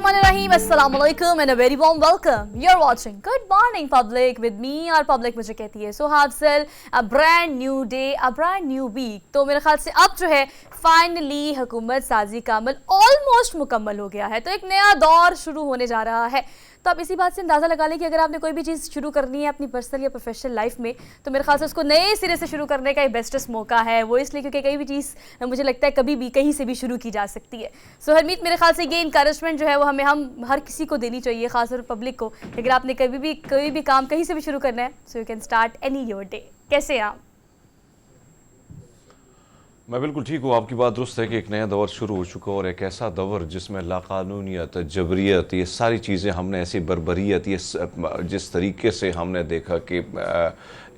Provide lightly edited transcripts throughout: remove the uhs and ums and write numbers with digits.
Bismillahirrahmanirrahim. Assalamualaikum and a very warm welcome. You're watching Good Morning Public with me और public मुझे कहती है सुहाफिल. A brand new day, a brand new week. तो मेरे ख्याल से अब जो है फाइनली हुकूमत साजी का अमल ऑलमोस्ट मुकम्मल हो गया है, तो एक नया दौर शुरू होने जा रहा है. तो आप इसी बात से अंदाज़ा लगा लें कि अगर आपने कोई भी चीज़ शुरू करनी है अपनी पर्सनल या प्रोफेशनल लाइफ में, तो मेरे ख्याल से उसको नए सिरे से शुरू करने का एक बेस्टेस्ट मौका है. वो इसलिए क्योंकि कई भी चीज़ मुझे लगता है कभी भी कहीं से भी शुरू की जा सकती है. सो हरमीत, मेरे ख्याल से ये इंकरेजमेंट जो है वो हम हर किसी को देनी चाहिए, खासतौर पर पब्लिक को. अगर आपने कोई भी काम कहीं से भी शुरू करना है, so you can start any your day. कैसे हैं आप? मैं बिल्कुल ठीक हूँ. आपकी बात दुरुस्त है कि एक नया दौर शुरू हो चुका और एक ऐसा दौर जिसमें लाकानूनियत, जबरियत, ये सारी चीज़ें हमने ऐसी बर्बरियत, ये जिस तरीके से हमने देखा कि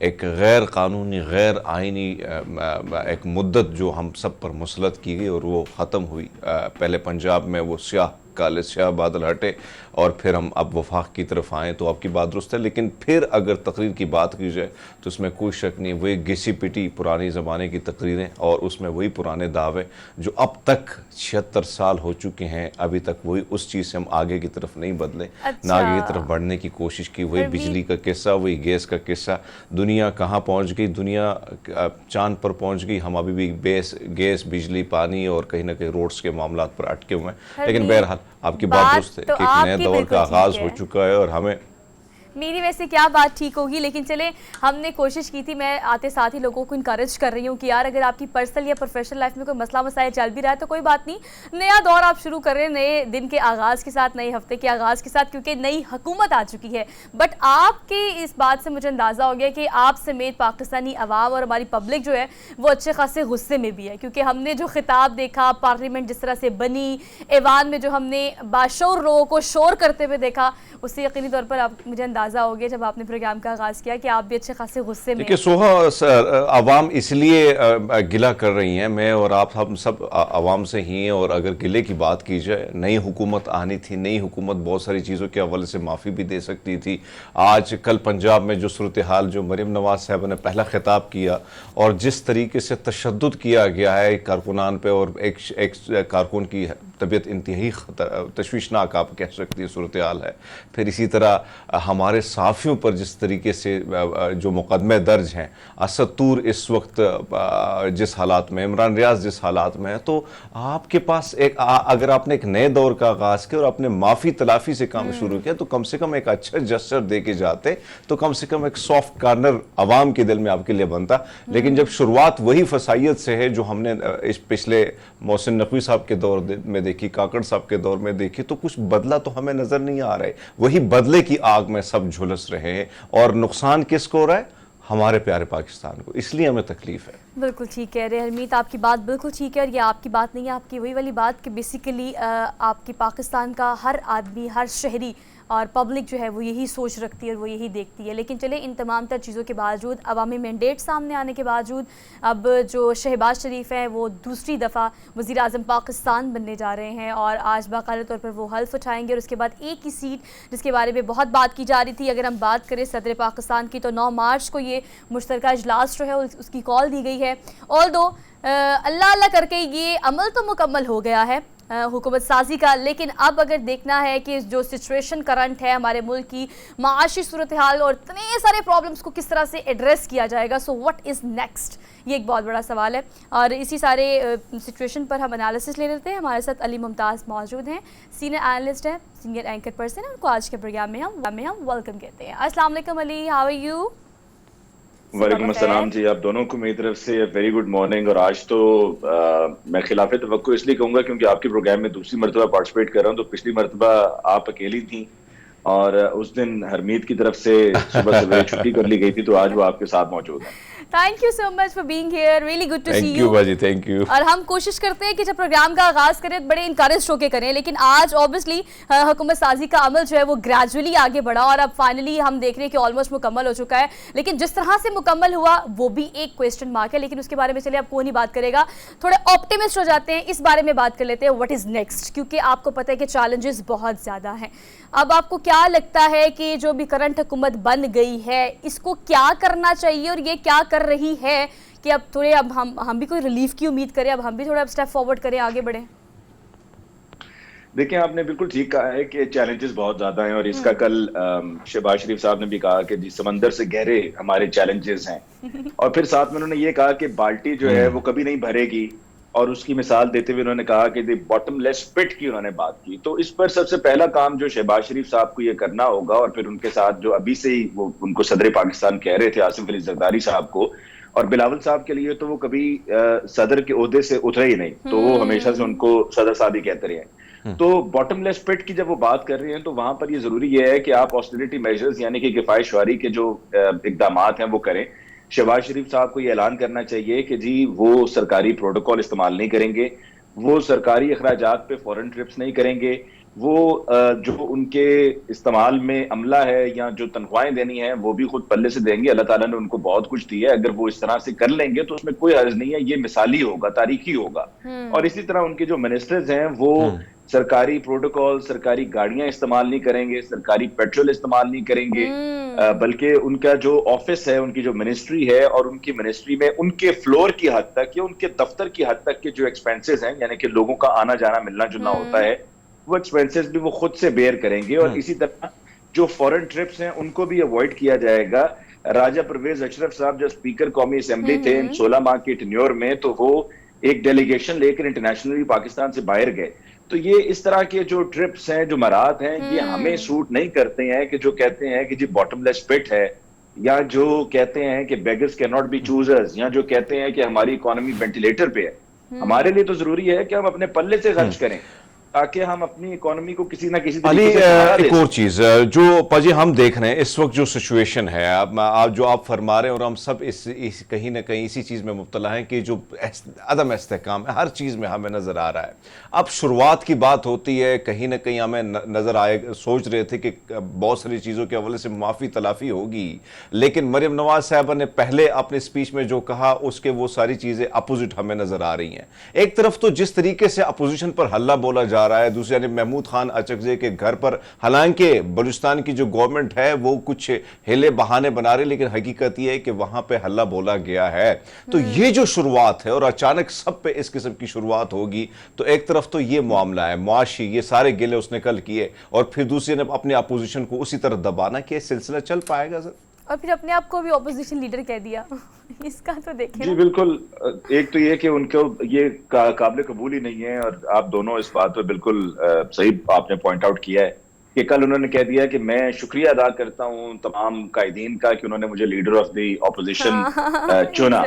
एक गैर कानूनी, गैर आइनी एक मुद्दत जो हम सब पर मुसलत की गई और वो ख़त्म हुई. पहले पंजाब में वो काले स्याह बादल हटे और फिर हम अब वफाक की तरफ आएँ, तो आपकी बात दुरुस्त है. लेकिन फिर अगर तकरीर की बात की जाए तो उसमें कोई शक नहीं, वही घिसी पिटी पुरानी ज़माने की तकरीरें और उसमें वही पुराने दावे जो अब तक 76 साल हो चुके हैं, अभी तक वही उस चीज़ से हम आगे की तरफ नहीं बदले. ना आगे की तरफ बढ़ने की कोशिश की. वही बिजली का किस्सा, वही गैस का किस्सा. दुनिया कहाँ पहुँच गई, दुनिया चाँद पर पहुँच गई. हम अभी भी गैस, बिजली, पानी और कहीं ना कहीं रोड्स के मामला पर अटके हुए हैं. लेकिन बहरहाल आपकी बात दुरुस्त है कि एक नए दौर का आगाज हो चुका है और हमें मेरी वैसे क्या बात ठीक होगी, लेकिन चले हमने कोशिश की थी. मैं आते साथ ही लोगों को इनकरेज कर रही हूँ कि यार अगर आपकी पर्सनल या प्रोफेशनल लाइफ में कोई मसला मसाइल चल भी रहा है तो कोई बात नहीं, नया दौर आप शुरू कर रहे हैं नए दिन के आगाज़ के साथ, नए हफ्ते के आगाज़ के साथ, क्योंकि नई हुकूमत आ चुकी है. बट आपके इस बात से मुझे अंदाज़ा हो गया कि आप समेत पाकिस्तानी अवाम और हमारी पब्लिक जो है वो अच्छे खासे गुस्से में भी है, क्योंकि हमने जो खिताब देखा, पार्लियामेंट जिस तरह से बनी, ऐवान में जो हमने बाशोर लोगों को शोर करते हुए देखा, उससे यकीनी तौर पर आप मुझे अंदाज़ा हो गया जब आपने प्रोग्राम का आगाज़ किया कि आप भी अच्छे खासे गुस्से में. देखिए सोहा, आवाम इसलिए गिला कर रही हैं, मैं और आप हम सब आवाम से ही हैं. और अगर गिले की बात की जाए, नई हुकूमत आनी थी, नई हुकूमत बहुत सारी चीज़ों के हवाले से माफ़ी भी दे सकती थी. आज कल पंजाब में जो सूरत हाल, जो मरीम नवाज साहब ने पहला खिताब किया और जिस तरीके से तशद्दुद किया गया है कारकुनान पे, और एक कारकुन की तबीयत इंतहाई तशवीशनाक आप कह सकती है सूरत हाल है. फिर इसी तरह हमारे साफ़ियों पर जिस तरीके से जो मुकदमे दर्ज हैं, असतूर इस वक्त जिस हालात में, इमरान रियाज जिस हालात में है, तो आपके पास एक अगर आपने एक नए दौर का आगाज़ किया और आपने माफ़ी तलाफ़ी से काम शुरू किया, तो कम से कम एक अच्छा जस्चर दे के जाते, तो कम से कम एक सॉफ्ट कार्नर आवाम के दिल में आपके लिए बनता. लेकिन जब शुरुआत वही फसाइयत से है जो हमने इस पिछले मोहसिन नकवी साहब के दौर में देखी, काकड़ साहब के दौर में देखी, तो कुछ बदला तो हमें नजर नहीं आ रहा है. वही बदले की आग में सब झुलस रहे हैं और नुकसान किसको हो रहा है? हमारे प्यारे पाकिस्तान को. इसलिए हमें तकलीफ है. बिल्कुल ठीक कह रहे हैं हरमीत, आपकी बात बिल्कुल ठीक है. और ये आपकी बात नहीं है, आपकी वही वाली बात कि बेसिकली आपकी पाकिस्तान का हर आदमी, हर शहरी और पब्लिक जो है वो यही सोच रखती है और वो यही देखती है. लेकिन चले इन तमाम तर चीज़ों के बावजूद, अवामी मैंडेट सामने आने के बावजूद, अब जो शहबाज शरीफ हैं वो दूसरी दफ़ा वज़ीर आज़म पाकिस्तान बनने जा रहे हैं और आज बाकायदा तौर पर वो हल्फ उठाएंगे. और उसके बाद एक ही सीट जिसके बारे में बहुत बात की जा रही थी, अगर हम बात करें सदर पाकिस्तान की, तो 9 मार्च को ये मुश्तरका इजलास जो है उसकी कॉल दी गई है. ऑल दो अल्लाह अल्लाह करके ये अमल तो मुकम्मल हो गया है हुकूमत साजी का, लेकिन अब अगर देखना है कि जो सिचुएशन करंट है हमारे मुल्क की माशी सूरत हाल और इतने सारे प्रॉब्लम्स को किस तरह से एड्रेस किया जाएगा, सो व्हाट इज़ नेक्स्ट, ये एक बहुत बड़ा सवाल है. और इसी सारे सिचुएशन पर हम एनालिसिस ले लेते हैं. हमारे साथ अली मुमताज़ मौजूद हैं, सीनियर एनालिस्ट हैं, सीनियर एंकर पर्सन है. उनको आज के प्रोग्राम में हम वेलकम कहते हैं. अस्सलाम वालेकुम अली, हाउ आर यू? वालेकुम अस्सलाम जी, आप दोनों को मेरी तरफ से वेरी गुड मॉर्निंग. और आज तो मैं खिलाफ तवक्को इसलिए कहूँगा क्योंकि आपके प्रोग्राम में दूसरी मरतबा पार्टिसिपेट कर रहा हूँ. तो पिछली मरतबा आप अकेली थी और उस दिन हरमीत की तरफ से सुबह सवेरे छुट्टी कर ली गई थी, तो आज वो आपके साथ मौजूद है. Thank you so much for being here, really good to see thank you बाजी, थैंक यू. और हम कोशिश करते हैं कि जब प्रोग्राम का आगाज करें बड़े इनकरेज होकर करें, लेकिन आज ऑब्वियसली हुकूमत साजी का अमल जो है वो ग्रेजुअली आगे बढ़ा और अब फाइनली हम देख रहे हैं कि ऑलमोस्ट मुकम्मल हो चुका है. लेकिन जिस तरह से मुकम्मल हुआ वो भी एक क्वेश्चन मार्क है, लेकिन उसके बारे में चलिए अब कौन ही बात करेगा. थोड़े ऑप्टिमिस्ट हो जाते हैं, इस बारे में बात कर लेते हैं व्हाट इज नेक्स्ट, क्योंकि आपको पता है कि चैलेंजेस बहुत ज़्यादा हैं. अब आपको क्या लगता है कि जो भी करंट हुकूमत बन गई है इसको क्या करना चाहिए और ये क्या कर रही है कि अब थोड़े अब हम भी कोई रिलीफ की उम्मीद करें, अब हम भी थोड़ा स्टेप फॉरवर्ड करें, आगे बढ़ें? देखिए, आपने बिल्कुल ठीक कहा है कि चैलेंजेस बहुत ज्यादा हैं, और इसका कल शहबाज शरीफ साहब ने भी कहा कि जी समंदर से गहरे हमारे चैलेंजेस हैं। और फिर साथ में उन्होंने ये कहा कि बाल्टी जो है वो कभी नहीं भरेगी, और उसकी मिसाल देते हुए उन्होंने कहा कि बॉटमलेस पिट की उन्होंने बात की। तो इस पर सबसे पहला काम जो शहबाज शरीफ साहब को ये करना होगा, और फिर उनके साथ जो अभी से ही वो उनको सदर पाकिस्तान कह रहे थे आसिफ अली जरदारी साहब को, और बिलावल साहब के लिए तो वो कभी सदर के ओहदे से उतरे ही नहीं, तो वो हमेशा से उनको सदर साहब ही कहते रहे हैं। तो बॉटमलेस पिट की जब वो बात कर रहे हैं, तो वहां पर ये जरूरी है कि आप ऑस्टेरिटी मेजर्स यानी कि किफायतशुमारी के जो इकदाम हैं वो करें। शहबाज शरीफ साहब को ये ऐलान करना चाहिए कि जी वो सरकारी प्रोटोकॉल इस्तेमाल नहीं करेंगे, वो सरकारी अखराजात पे फॉरेन ट्रिप्स नहीं करेंगे, वो जो उनके इस्तेमाल में अमला है या जो तनख्वाहें देनी है वो भी खुद पल्ले से देंगे। अल्लाह ताला ने उनको बहुत कुछ दिया है, अगर वो इस तरह से कर लेंगे तो उसमें कोई हर्ज नहीं है, ये मिसाली होगा, तारीखी होगा। और इसी तरह उनके जो मिनिस्टर्स हैं वो सरकारी प्रोटोकॉल, सरकारी गाड़ियां इस्तेमाल नहीं करेंगे, सरकारी पेट्रोल इस्तेमाल नहीं करेंगे, बल्कि उनका जो ऑफिस है, उनकी जो मिनिस्ट्री है, और उनकी मिनिस्ट्री में उनके फ्लोर की हद तक या उनके दफ्तर की हद तक के जो एक्सपेंसेस हैं, यानी कि लोगों का आना जाना मिलना जुलना होता है, वो एक्सपेंसेस भी वो खुद से बेयर करेंगे। और इसी तरह जो फॉरेन ट्रिप्स हैं उनको भी अवॉइड किया जाएगा। राजा परवेज अशरफ साहब जो स्पीकर कौमी असेंबली थे 16 माह की टेन्योर में, तो वो एक डेलीगेशन लेकर इंटरनेशनली पाकिस्तान से बाहर गए। तो ये इस तरह के जो ट्रिप्स हैं, जो मराहत हैं, ये हमें सूट नहीं करते हैं कि जो कहते हैं कि जी बॉटमलेस पिट है, या जो कहते हैं कि beggars can not be choosers, या जो कहते हैं कि हमारी इकोनॉमी वेंटिलेटर पे है। हमारे लिए तो जरूरी है कि हम अपने पल्ले से खर्च करें, ताकि हम अपनी इकोनॉमी को किसी ना किसी तरीके से सहारा दे एक और चीज जो पाजी हम देख रहे हैं इस वक्त जो सिचुएशन है, आप जो आप फरमा रहे हैं, और हम सब इस कहीं ना कहीं इसी चीज में मुब्तला हैं कि जो अदम इस्तेहकाम है हर चीज में हमें नजर आ रहा है। अब शुरुआत की बात होती है, कहीं ना कहीं हमें नजर आए, सोच रहे थे कि बहुत सारी चीजों के हवाले से माफी तलाफी होगी, लेकिन मरियम नवाज साहबा ने पहले अपने स्पीच में जो कहा उसके वो सारी चीजें अपोजिट हमें नजर आ रही हैं। एक तरफ तो जिस तरीके से अपोजिशन पर हल्ला बोला जा रहा है, दूसरी यानी महमूद खान अचकज़ई के घर पर, हालांकि बलूचिस्तान की जो गवर्नमेंट है वो कुछ हिले बहाने बना रही, लेकिन हकीकत यह है कि वहां पे हल्ला बोला गया है। तो ये जो शुरुआत है और अचानक सब पे इस किस्म की शुरुआत होगी, तो एक तरफ तो ये मामला है मुआशी, ये सारे गिले उसने कल किए, और फिर दूसरी ने अपने अपोजिशन को उसी तरह दबाना कि सिलसिला चल पाएगा सर, और फिर अपने आप को भी ऑपोजिशन लीडर कह दिया। इसका तो देखें जी बिल्कुल। एक तो ये कि उनको ये काबिल कबूल ही नहीं है, और आप दोनों इस बात पे बिल्कुल सही आपने पॉइंट आउट किया है कि कल उन्होंने कह दिया कि मैं शुक्रिया अदा करता हूं तमाम कायदीन का कि उन्होंने मुझे लीडर ऑफ द ऑपोजिशन चुना,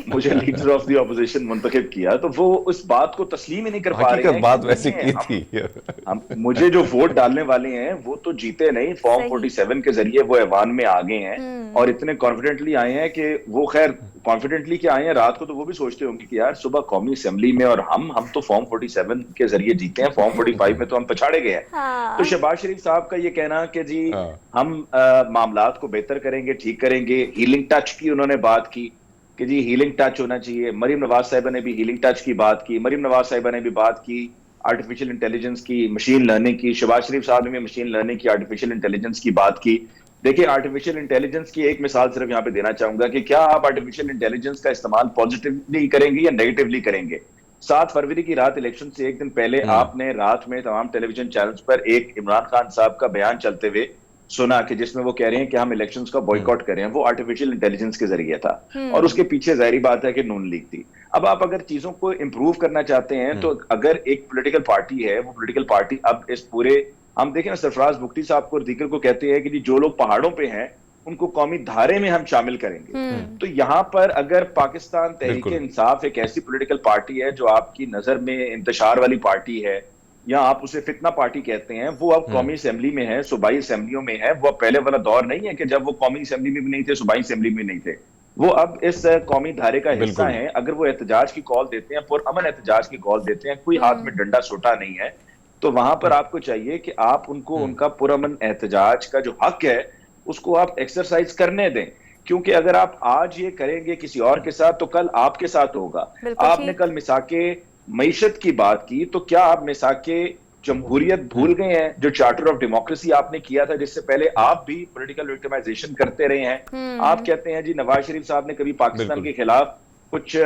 मुझे लीडर ऑफ द ऑपोजिशन मुंतखब किया। तो वो उस बात को तस्लीम ही नहीं कर पा रहे हैं। बात वैसे की थी हम मुझे जो वोट डालने वाले हैं वो तो जीते नहीं, फॉर्म 47 के जरिए वो ऐवान में आ गए हैं, और इतने कॉन्फिडेंटली आए हैं कि वो, खैर कॉन्फिडेंटली क्या आए हैं, रात को तो वो भी सोचते होंगे कि यार सुबह कौमी असेंबली में और हम तो फॉर्म 47 के जरिए जीते हैं, फॉर्म 45 में तो हम पछाड़े गए हैं। तो शहबाज शरीफ साहब का ये कहना कि जी हम मामलात को बेहतर करेंगे, ठीक करेंगे, हीलिंग टच की उन्होंने बात की कि जी हीलिंग टच होना चाहिए। मरियम नवाज साहिबा ने भी हीलिंग टच की बात की, मरियम नवाज साहिबा ने भी बात की आर्टिफिशियल इंटेलिजेंस की, मशीन लर्निंग की, शहबाज शरीफ साहब ने भी मशीन लर्निंग की, आर्टिफिशियल इंटेलिजेंस की बात की। देखिए, आर्टिफिशियल इंटेलिजेंस की एक मिसाल सिर्फ यहाँ पे देना चाहूंगा कि क्या आप आर्टिफिशियल इंटेलिजेंस का इस्तेमाल पॉजिटिवली करेंगे या नेगेटिवली करेंगे। 7 फरवरी की रात इलेक्शन से एक दिन पहले आपने रात में तमाम टेलीविजन चैनल्स पर एक इमरान खान साहब का बयान चलते हुए सुना कि जिसमें वो कह रहे हैं कि हम इलेक्शंस का बॉयकॉट करें, वो आर्टिफिशियल इंटेलिजेंस के जरिए था, और उसके पीछे जाहिर बात है कि नून लीग थी। अब आप अगर चीजों को इंप्रूव करना चाहते हैं, तो अगर एक पॉलिटिकल पार्टी है, वो पॉलिटिकल पार्टी अब इस पूरे, हम देखें ना, सरफराज बुख्ती साहब को और दीगर को कहते हैं कि जी जो लोग पहाड़ों पे हैं उनको कौमी धारे में हम शामिल करेंगे। तो यहाँ पर अगर पाकिस्तान तहरीक इंसाफ एक ऐसी पॉलिटिकल पार्टी है जो आपकी नजर में इंतशार वाली पार्टी है, या आप उसे फितना पार्टी कहते हैं, वो अब कौमी असेंबली में है, सूबाई असेंबलियों में है। वो पहले वाला दौर नहीं है कि जब वो कौमी असेंबली में भी नहीं थे, सूबाई असेंबली में नहीं थे। वो अब इस कौमी धारे का हिस्सा है। अगर वो एहतजाज की कॉल देते हैं, पुरअमन एहतजाज की कॉल देते हैं, कोई हाथ में डंडा सोटा नहीं है, तो वहां पर आपको चाहिए कि आप उनको उनका पुरअमन एहतजाज का जो हक है उसको आप एक्सरसाइज करने दें। क्योंकि अगर आप आज ये करेंगे किसी और के साथ, तो कल आपके साथ होगा। आपने कल मिसाके मईशत की बात की, तो क्या आप मिसाके जमहूरियत भूल गए हैं, जो चार्टर ऑफ डेमोक्रेसी आपने किया था, जिससे पहले आप भी पॉलिटिकल विक्टिमाइजेशन करते रहे हैं। आप कहते हैं जी नवाज शरीफ साहब ने कभी पाकिस्तान के खिलाफ कुछ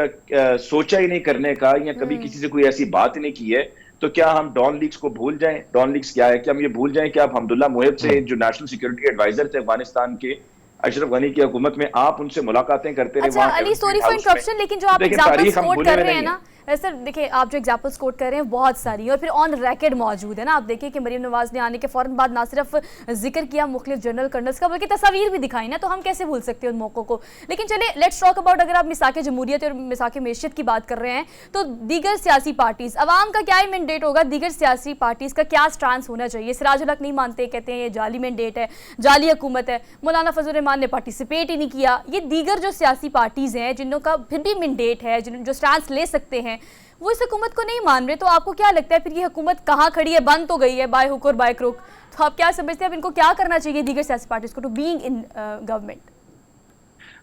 सोचा ही नहीं करने का, या कभी किसी से कोई ऐसी बात ही नहीं की है। तो क्या हम डॉन लीग्स को भूल जाएं? डॉन लीग्स क्या है? क्या हम ये भूल जाएं कि आप अब्दुल्ला मुहिब से, जो नेशनल सिक्योरिटी एडवाइजर थे अफगानिस्तान के, अशरफ गनी की हुकूमत में, आप उनसे मुलाकातें करते रहे। अच्छा अली, सॉरी फॉर इंटरप्शन, लेकिन जो आप एग्जांपल्स कोट कर रहे हैं ना सर, देखिए आप जो एग्जांपल्स कोट कर रहे हैं बहुत सारी और फिर ऑन रिकॉर्ड मौजूद है ना। आप देखिए कि मरीम नवाज ने आने के फौरन बाद ना सिर्फ जिक्र किया मुख्तलिफ जनरल कर्नल्स का, बल्कि तस्वीर भी दिखाई ना, तो हम कैसे भूल सकते हैं उन मौक़ों को। लेकिन चलिए लेट्स टॉक अबाउट, अगर आप मिसाक जमहूरियत और मिसाक मैशियत की बात कर रहे हैं तो दीगर सियासी पार्टीज़, अवाम का क्या मैंडेट होगा, दीगर सियासी पार्टीज़ का क्या स्टांस होना चाहिए? सिराजुल हक नहीं मानते, कहते हैं ये जाली मैंडेट है, जाली हुकूमत है। मौलाना फजल रहमान ने पार्टिसिपेट ही नहीं किया। ये दीगर जो सियासी पार्टीज़ हैं जिनका फिर भी मैंडेट है, जो स्टांस ले सकते हैं, वो इस हुकूमत को नहीं मान रहे, तो आपको क्या लगता है फिर ये हुकूमत कहाँ खड़ी है? बंद तो गई है बाय हुक और बाय क्रुक, तो आप क्या समझते हैं अब इनको क्या करना चाहिए दीगर सियासी पार्टीज को टू बीइंग इन गवर्नमेंट?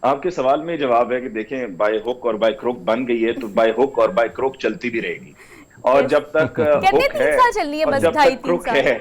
आपके सवाल में जवाब है कि देखें, बाय हुक और बाय क्रुक बन गई है तो बाय हुक और बाय क्रुक चलती भी रहेगी। और जब तक हुक है और जब तक क्रुक है,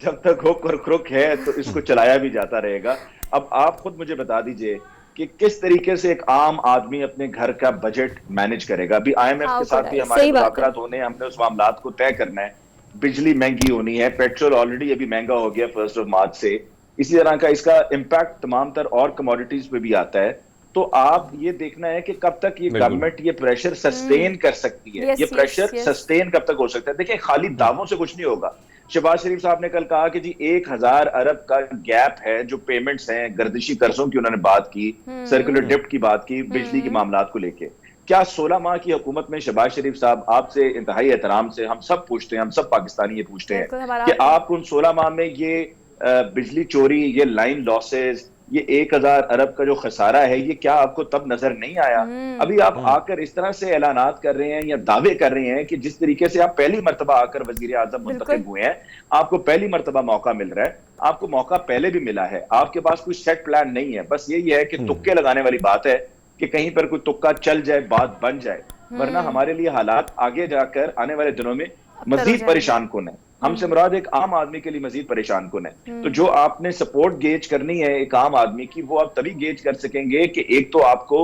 जब तक हुक और क्रुक है तो इसको चलाया भी जाता रहेगा। अब आप खुद मुझे बता दीजिए कि किस तरीके से एक आम आदमी अपने घर का बजट मैनेज करेगा। अभी IMF के साथ भी हमारे मुज़ाकरात होने हैं, हमने उस मामलात को तय करना है। बिजली महंगी होनी है, पेट्रोल ऑलरेडी अभी महंगा हो गया 1 मार्च से, इसी तरह का इसका इम्पैक्ट तमाम तर और कमोडिटीज पे भी आता है। तो आप ये देखना है कि कब तक ये गवर्नमेंट ये प्रेशर सस्टेन कर सकती है। ये प्रेशर सस्टेन कब तक हो सकता है? देखिए खाली दावों से कुछ नहीं होगा। शहबाज शरीफ साहब ने कल कहा कि जी 1000 अरब का गैप है जो पेमेंट्स हैं, गर्दिशी कर्जों की उन्होंने बात की, सर्कुलर डिप्ट की बात की, बिजली के मामलात को लेके। क्या 16 माह की हुकूमत में शहबाज शरीफ साहब, आपसे इंतहाई एहतराम से हम सब पूछते हैं, हम सब पाकिस्तानी ये पूछते हैं कि आप उन 16 माह में ये बिजली चोरी, ये लाइन लॉसेज, ये 1000 अरब का जो खसारा है, ये क्या आपको तब नजर नहीं आया? अभी आप आकर इस तरह से ऐलानात कर रहे हैं या दावे कर रहे हैं कि जिस तरीके से आप पहली मर्तबा आकर वजीर आजम मुंतखब हुए हैं, आपको पहली मर्तबा मौका मिल रहा है, आपको मौका पहले भी मिला है, आपके पास कोई सेट प्लान नहीं है। बस यही है कि तुक्के लगाने वाली बात है कि कहीं पर कोई तुक्का चल जाए, बात बन जाए, वरना हमारे लिए हालात आगे जाकर आने वाले दिनों में मजीद परेशान कुन है। हमसे मुराद एक आम आदमी के लिए मजीद परेशान कुन है। तो जो आपने सपोर्ट गेज करनी है एक आम आदमी की, वो आप तभी गेज कर सकेंगे कि एक तो आपको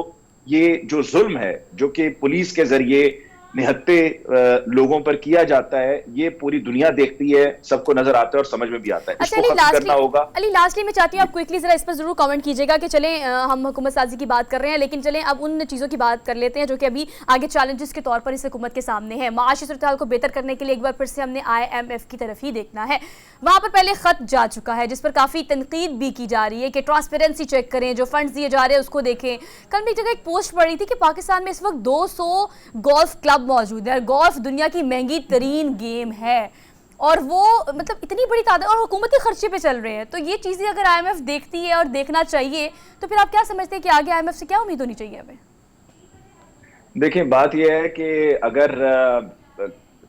ये जो जुल्म है जो कि पुलिस के जरिए निहत्ते लोगों पर किया जाता है, ये पूरी दुनिया देखती है, सबको नजर आता है और समझ में भी आता है। इसको खत्म करना होगा। अली लास्टली मैं चाहती हूँ आप क्विकली जरा इस पर जरूर कमेंट कीजिएगा कि चलें हम हुकूमत साजी की बात कर रहे हैं, लेकिन चलें अब उन चीज़ों की बात कर लेते हैं जो कि अभी आगे चैलेंजेस के तौर पर इस हुकूमत के सामने है। माशी सूरत को बेहतर करने के लिए एक बार फिर से हमने IMF की तरफ ही देखना है। वहाँ पर पहले खत जा चुका है जिस पर काफ़ी तनकीद भी की जा रही है कि ट्रांसपेरेंसी चेक करें, जो फंड्स दिए जा रहे हैं उसको देखें। कल मैं एक जगह एक पोस्ट पढ़ी थी कि पाकिस्तान में इस वक्त 200 गोल्फ क्लब मौजूद है। गोल्फ दुनिया की महंगी तरीन गेम है और वो मतलब इतनी बड़ी तादाद और हुकूमती खर्चे पे चल रहे हैं। तो ये चीज़ें अगर IMF देखती है और देखना चाहिए तो फिर आप क्या समझते हैं कि आगे IMF से क्या उम्मीद होनी चाहिए हमें? देखिए बात यह है कि अगर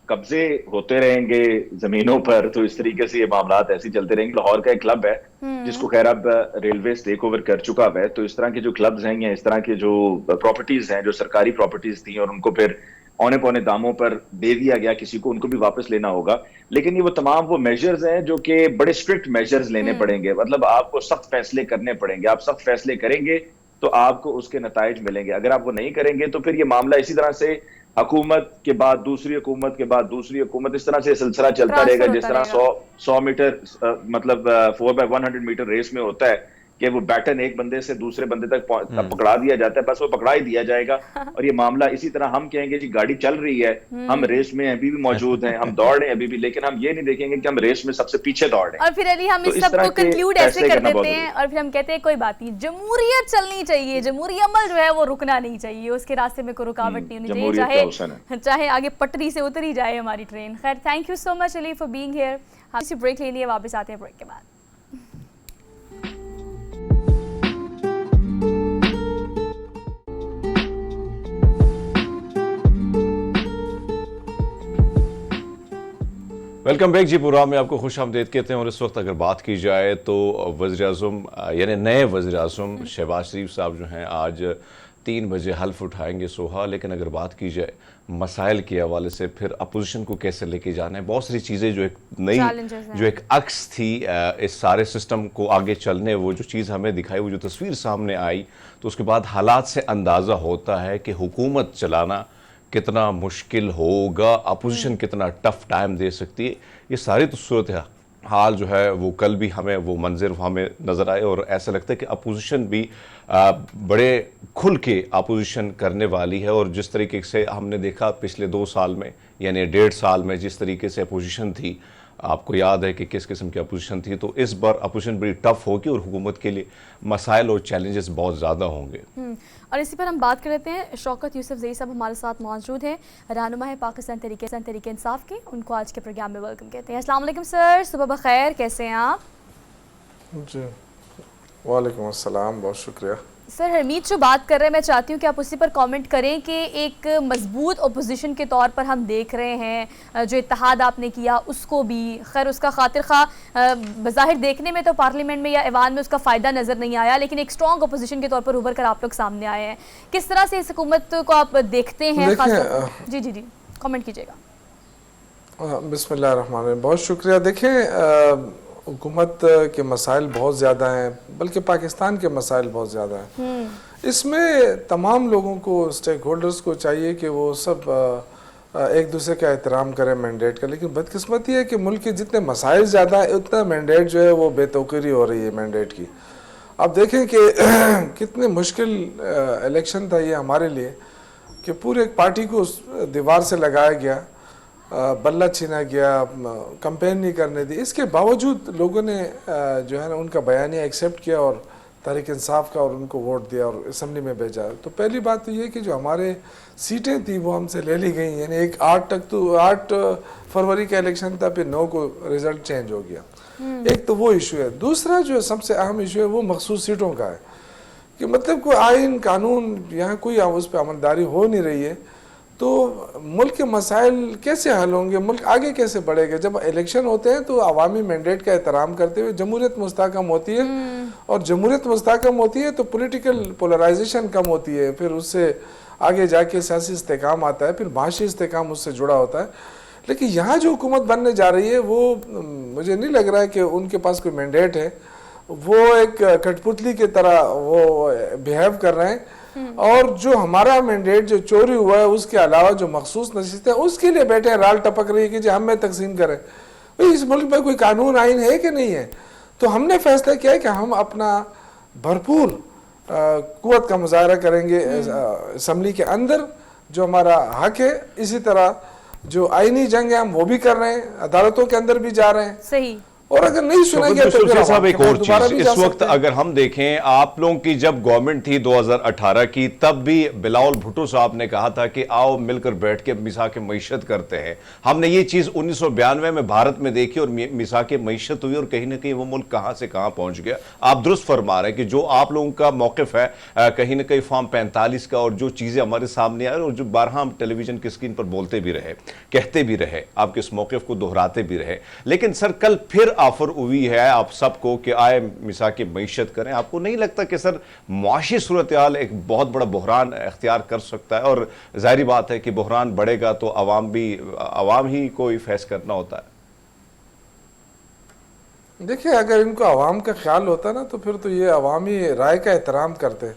कब्जे होते रहेंगे जमीनों पर तो इस तरीके से ये मामलात ऐसे चलते रहेंगे। लाहौर का एक क्लब है जिसको खैर अब रेलवे टेक ओवर कर चुका है, तो इस तरह के जो क्लब्स हैं या इस तरह के जो प्रॉपर्टीज हैं जो सरकारी प्रॉपर्टीज थी और उनको फिर औने पौने दामों पर दे दिया गया किसी को, उनको भी वापस लेना होगा। लेकिन ये वो तमाम वो मेजर्स हैं जो कि बड़े स्ट्रिक्ट मेजर्स लेने पड़ेंगे, मतलब आपको सख्त फैसले करने पड़ेंगे। आप सख्त फैसले करेंगे तो आपको उसके नताइज मिलेंगे, अगर आप वो नहीं करेंगे तो फिर ये मामला इसी तरह से हुकूमत के बाद दूसरी हुकूमत के बाद दूसरी हुकूमत, इस तरह से सिलसिला चलता रहेगा। जिस तरह 100 मीटर मतलब 4x100 मीटर रेस में होता है कि वो बैटन एक बंदे से दूसरे बंदे तक पकड़ा दिया जाता है, बस वो पकड़ा ही दिया जाएगा। और ये मामला इसी तरह हम कहेंगे जी गाड़ी चल रही है, हम रेस में अभी भी मौजूद हैं, हम दौड़ रहे हैं अभी भी, लेकिन हम ये नहीं देखेंगे कि हम रेस में सबसे पीछे दौड़ रहे हैं। और फिर अली हम इस सबको कंक्लूड ऐसे कर देते हैं और फिर हम कहते हैं कोई बात नहीं, जमहूरियत चलनी चाहिए, जमहूरी अमल जो है वो रुकना नहीं चाहिए, उसके रास्ते में कोई रुकावट नहीं होनी चाहिए, चाहे आगे पटरी से उतरी जाए हमारी ट्रेन। खैर thank you so much Ali for being here. हम इसी ब्रेक ले लिए, वापस आते हैं ब्रेक के बाद। वेलकम बैक जी, प्रोग्राम में आपको खुश आमदीद कहते हैं। और इस वक्त अगर बात की जाए तो वज़ीर-ए-आज़म यानी नए वज़ीर-ए-आज़म शहबाज शरीफ साहब जो हैं आज 3 बजे हल्फ उठाएंगे सोहा। लेकिन अगर बात की जाए मसाइल के हवाले से, फिर अपोजिशन को कैसे लेके जाना है, बहुत सारी चीज़ें जो एक नई जो एक अक्स थी इस सारे सिस्टम को आगे चलने, वो जो चीज़ हमें दिखाई, वो जो तस्वीर सामने आई, तो उसके बाद हालात से अंदाज़ा होता है कि हुकूमत चलाना कितना मुश्किल होगा, अपोजिशन कितना टफ टाइम दे सकती है, ये सारी तो सूरत हाल जो है वो कल भी हमें वो मंजर हमें नज़र आए और ऐसा लगता है कि अपोजिशन भी बड़े खुल के अपोजिशन करने वाली है। और जिस तरीके से हमने देखा पिछले 2 साल में यानी 1.5 साल में जिस तरीके से अपोजिशन थी, आपको याद है कि किस किस्म की अपोजिशन थी, तो इस बार अपोजिशन बड़ी टफ होगी और हुकूमत के लिए मसाइल और चैलेंजेस बहुत ज़्यादा होंगे। और इसी पर हम बात कर लेते हैं। शौकत यूसुफजई साहब हमारे साथ मौजूद हैं, रहनुमा है पाकिस्तान तहरीक इंसाफ के। उनको आज के प्रोग्राम में वेलकम कहते हैं। अस्सलाम वालेकुम सर, सुबह बखैर, कैसे हैं आप? जी वालेकुम अस्सलाम, बहुत शुक्रिया। सर, हरमीत जो बात कर रहे हैं, मैं चाहती हूँ कि आप उसी पर कमेंट करें कि एक मजबूत अपोजिशन के तौर पर हम देख रहे हैं जो इत्तेहाद आपने किया उसको भी, खैर उसका खातिर खा बज़ाहिर देखने में तो पार्लियामेंट में या ऐवान में उसका फ़ायदा नज़र नहीं आया, लेकिन एक स्ट्रॉन्ग अपोजिशन के तौर पर उभर कर आप लोग सामने आए हैं। किस तरह से इस हुकूमत को आप देखते हैं? जी जी जी, कमेंट कीजिएगा। बिस्मिल्लाहिर्रहमानिर्रहीम, बहुत शुक्रिया। देखें, हुकूमत के मसाइल बहुत ज़्यादा हैं, बल्कि पाकिस्तान के मसाइल बहुत ज़्यादा हैं। इसमें तमाम लोगों को, स्टेक होल्डर्स को चाहिए कि वो सब एक दूसरे का एहतराम करें मैंडेट का। लेकिन बदकिस्मती है कि मुल्क के जितने मसाइल ज़्यादा है उतना मैंडेट जो है वो बेतौकीरी हो रही है मैंडेट की। अब देखें कि कितने मुश्किल इलेक्शन था ये हमारे लिए कि पूरे एक पार्टी को दीवार से लगाया गया, बल्ला छीना गया, कंपेन नहीं करने दी। इसके बावजूद लोगों ने जो है ना उनका बयानिया एक्सेप्ट किया और तहरीक इंसाफ का और उनको वोट दिया और असम्बली में भेजा। तो पहली बात तो ये कि जो हमारे सीटें थी वो हमसे ले ली गई, यानी एक 8 फरवरी का इलेक्शन था, फिर 9 को रिजल्ट चेंज हो गया। एक तो वो इशू है। दूसरा जो सबसे अहम इशू है वो मखसूस सीटों का है कि मतलब कोई आइन कानून यहाँ कोई उस पर अमलदारी हो नहीं रही है, तो मुल्क के मसाइल कैसे हल होंगे, मुल्क आगे कैसे बढ़ेगा? जब इलेक्शन होते हैं तो अवामी मैंडेट का एहतराम करते हुए जमहूरियत मुस्तहकम होती है, और जमहूरियत मुस्तहकम होती है तो पॉलिटिकल पोलराइजेशन कम होती है, फिर उससे आगे जाके सियासी इस्तेकाम आता है, फिर माशी इस्तेकाम उससे जुड़ा होता है। लेकिन यहाँ जो हुकूमत बनने जा रही है वो मुझे नहीं लग रहा है कि उनके पास कोई मैंडेट है। वो एक कठपुतली की तरह वो बिहेव कर रहे हैं, और जो हमारा मैंडेट जो चोरी हुआ है उसके अलावा जो मखसूस नशीस्तें उसके लिए बैठे हैं, राल टपक रही है कि जी हम में तकसीम करें। इस मुल्क में कोई कानून आइन है कि नहीं है? तो हमने फैसला किया है कि हम अपना भरपूर कुव्वत का मुजाहरा करेंगे असम्बली के अंदर, जो हमारा हक है। इसी तरह जो आईनी जंग है हम वो भी कर रहे हैं, अदालतों के अंदर भी जा रहे हैं। सही। और अगर नहीं सुनेंगे तो फिर साहब एक और चीज, इस वक्त सकते हैं। अगर हम देखें आप लोगों की जब गवर्नमेंट थी 2018 की, तब भी बिलावल भुट्टो साहब ने कहा था कि आओ मिलकर बैठ के मिसाक मईशत करते हैं। हमने ये चीज 1992 में भारत में देखी और मिसाक मईशत हुई और कहीं ना कहीं वो मुल्क कहां से कहां पहुंच गया। आप दुरुस्त फरमा रहे हैं कि जो आप लोगों का मौकिफ है कहीं ना कहीं फॉर्म 45 का, और जो चीजें हमारे सामने आई और जो बारहा हम टेलीविजन की स्क्रीन पर बोलते भी रहे, कहते भी रहे, आपके इस मौकिफ को दोहराते भी रहे, लेकिन सर कल फिर ऑफर हुई है आप सबको कि आए मिसाक मईशत करें। आपको नहीं लगता कि सर मुआशी सूरत हाल एक बहुत बड़ा बहरान इख्तियार कर सकता है? और जाहिर बात है कि बहरान बढ़ेगा तो अवाम ही को ही फैस करना होता है। देखिए, अगर इनको अवाम का ख्याल होता ना तो फिर तो ये अवामी राय का एहतराम करते।